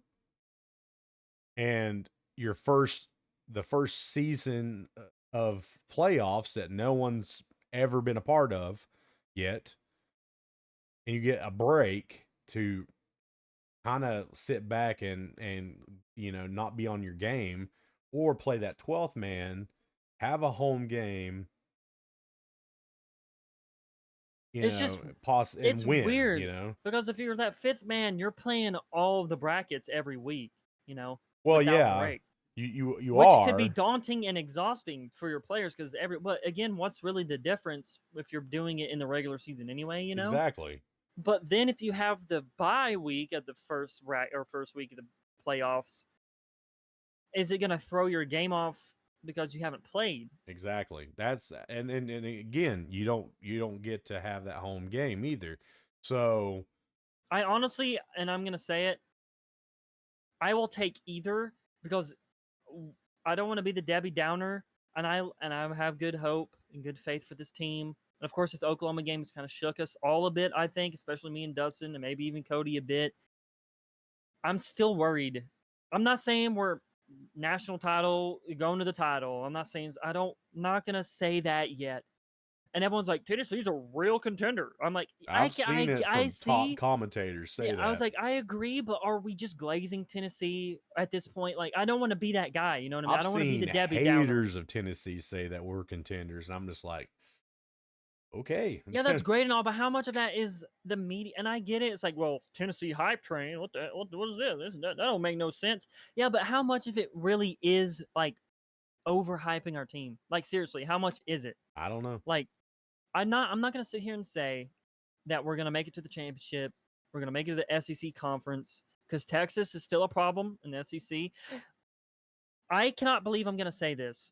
and the first season of playoffs that no one's ever been a part of yet, and you get a break to kind of sit back and not be on your game, or play that 12th man, have a home game, it's win, weird, because if you're that fifth man, you're playing all of the brackets every week, Well, without yeah, break. you Which are. could be daunting and exhausting for your players, because but again, what's really the difference if you're doing it in the regular season anyway, Exactly. But then if you have the bye week at the first week of the playoffs, is it going to throw your game off because you haven't played? Exactly. That's and again, you don't get to have that home game either. So I honestly, and I'm going to say it, I will take either, because I don't want to be the Debbie Downer, and I have good hope and good faith for this team. And of course, this Oklahoma game has kind of shook us all a bit, I think, especially me and Dustn, and maybe even Cody a bit. I'm still worried. I'm not saying we're national title, going to the title. I'm not gonna say that yet. And everyone's like, Tennessee's a real contender. I'm like, I've seen it from top commentators say that. I was like, I agree, but are we just glazing Tennessee at this point? Like, I don't want to be that guy. You know what I mean? I don't want to be the Debbie Downer. Haters of Tennessee say that we're contenders, and I'm just like, Okay. Yeah, that's great and all, but how much of that is the media? And I get it. It's like, well, Tennessee hype train. What is this? That don't make no sense. Yeah, but how much of it really is like overhyping our team? Like seriously, how much is it? I don't know. Like, I'm not gonna sit here and say that we're gonna make it to the championship. We're gonna make it to the SEC conference because Texas is still a problem in the SEC. I cannot believe I'm gonna say this.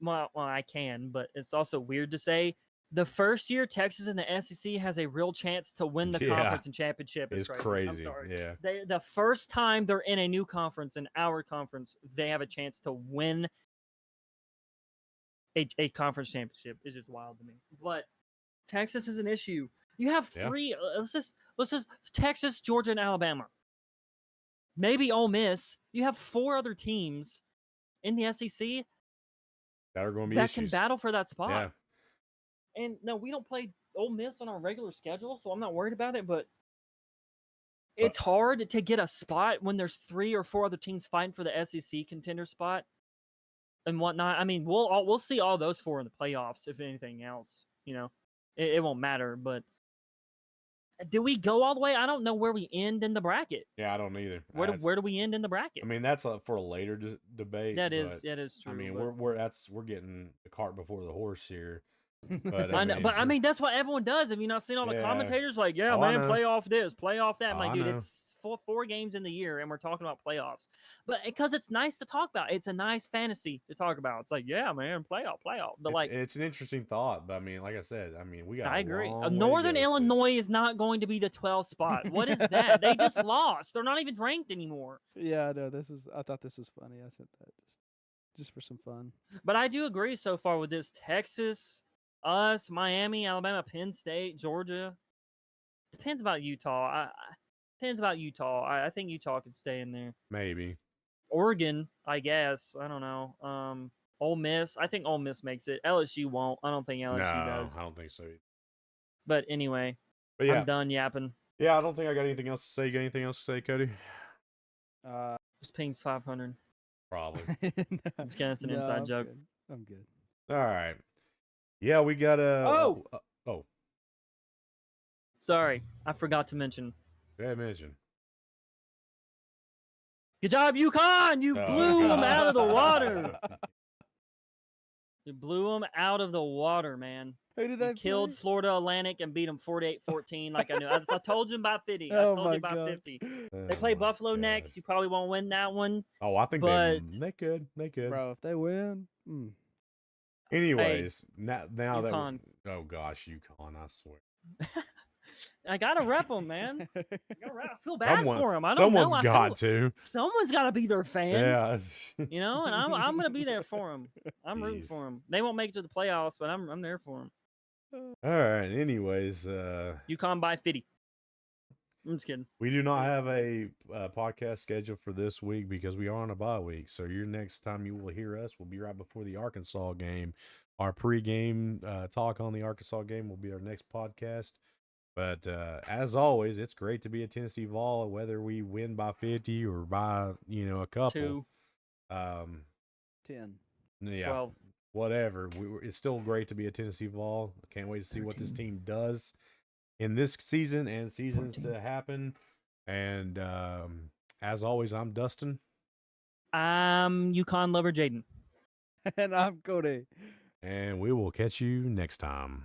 Well, I can, but it's also weird to say. The first year Texas in the SEC has a real chance to win the Yeah. conference and championship is It's crazy. crazy. I'm sorry. Yeah. The first time they're in a new conference, in our conference, they have a chance to win a conference championship. Is just wild to me. But Texas is an issue. You have Yeah. three. Let's just Texas, Georgia, and Alabama. Maybe Ole Miss. You have 4 other teams in the SEC That are going to be that issues. can battle for that spot. Yeah. And no, we don't play Ole Miss on our regular schedule, so I'm not worried about it. But it's hard to get a spot when there's 3 or 4 other teams fighting for the SEC contender spot and whatnot. I mean, we'll see all those 4 in the playoffs. If anything else, it won't matter. But do we go all the way? I don't know where we end in the bracket. Yeah, I don't either. Where do we end in the bracket? I mean, that's for a later debate. That is true. I mean, but... we're getting the cart before the horse here. But I mean that's what everyone does. Have you not seen all the commentators like, yeah, man, playoff this, playoff that? I'm like, dude, it's 4 games in the year, and we're talking about playoffs. But because it's nice to talk about, it's a nice fantasy to talk about. It's like, yeah, man, playoff. But it's an interesting thought. But I mean, like I said, we got. I agree. Long way to Northern go Illinois is not going to be the 12th spot. What is that? They just lost. They're not even ranked anymore. Yeah, I know. I thought this was funny. I said that just for some fun. But I do agree so far with this. Texas, us, Miami, Alabama, Penn State, Georgia. Depends about Utah. I think Utah could stay in there. Maybe. Oregon, I guess. I don't know. Ole Miss. I think Ole Miss makes it. LSU won't. I don't think LSU does. I don't think so. But anyway, But yeah, I'm done yapping. Yeah, I don't think I got anything else to say. You got anything else to say, Cody? Just pings 500. Probably. Just kidding. It's an inside joke. Good. I'm good. All right. Yeah, we got a. Oh. Sorry, I forgot to mention. Yeah, mention. Good job, UConn! You blew them out of the water. You blew them out of the water, man. Who did they killed Florida Atlantic and beat them 48-14 like I knew. I told you about 50. I told you about 50. They play Buffalo next. You probably won't win that one. Oh, I think they could. They could. Bro, if they win. Anyways, now UConn. Oh, gosh, UConn, I swear. I gotta rep them, man. I feel bad for them. Someone's got to. Someone's got to be their fans. Yeah. And I'm gonna be there for them. I'm rooting for them. They won't make it to the playoffs, but I'm there for them. All right. Anyways, UConn by 50. I'm just kidding. We do not have a podcast scheduled for this week because we are on a bye week. So your next time you will hear us will be right before the Arkansas game. Our pregame talk on the Arkansas game will be our next podcast. But as always, it's great to be a Tennessee Vol, whether we win by 50 or by, a couple. 2. 10. Yeah. 12. Whatever. It's still great to be a Tennessee Vol. I can't wait to see 13. What this team does in this season and seasons 14. To happen. And as always, I'm Dustn. I'm UConn lover Jayden. And I'm Cody. And we will catch you next time.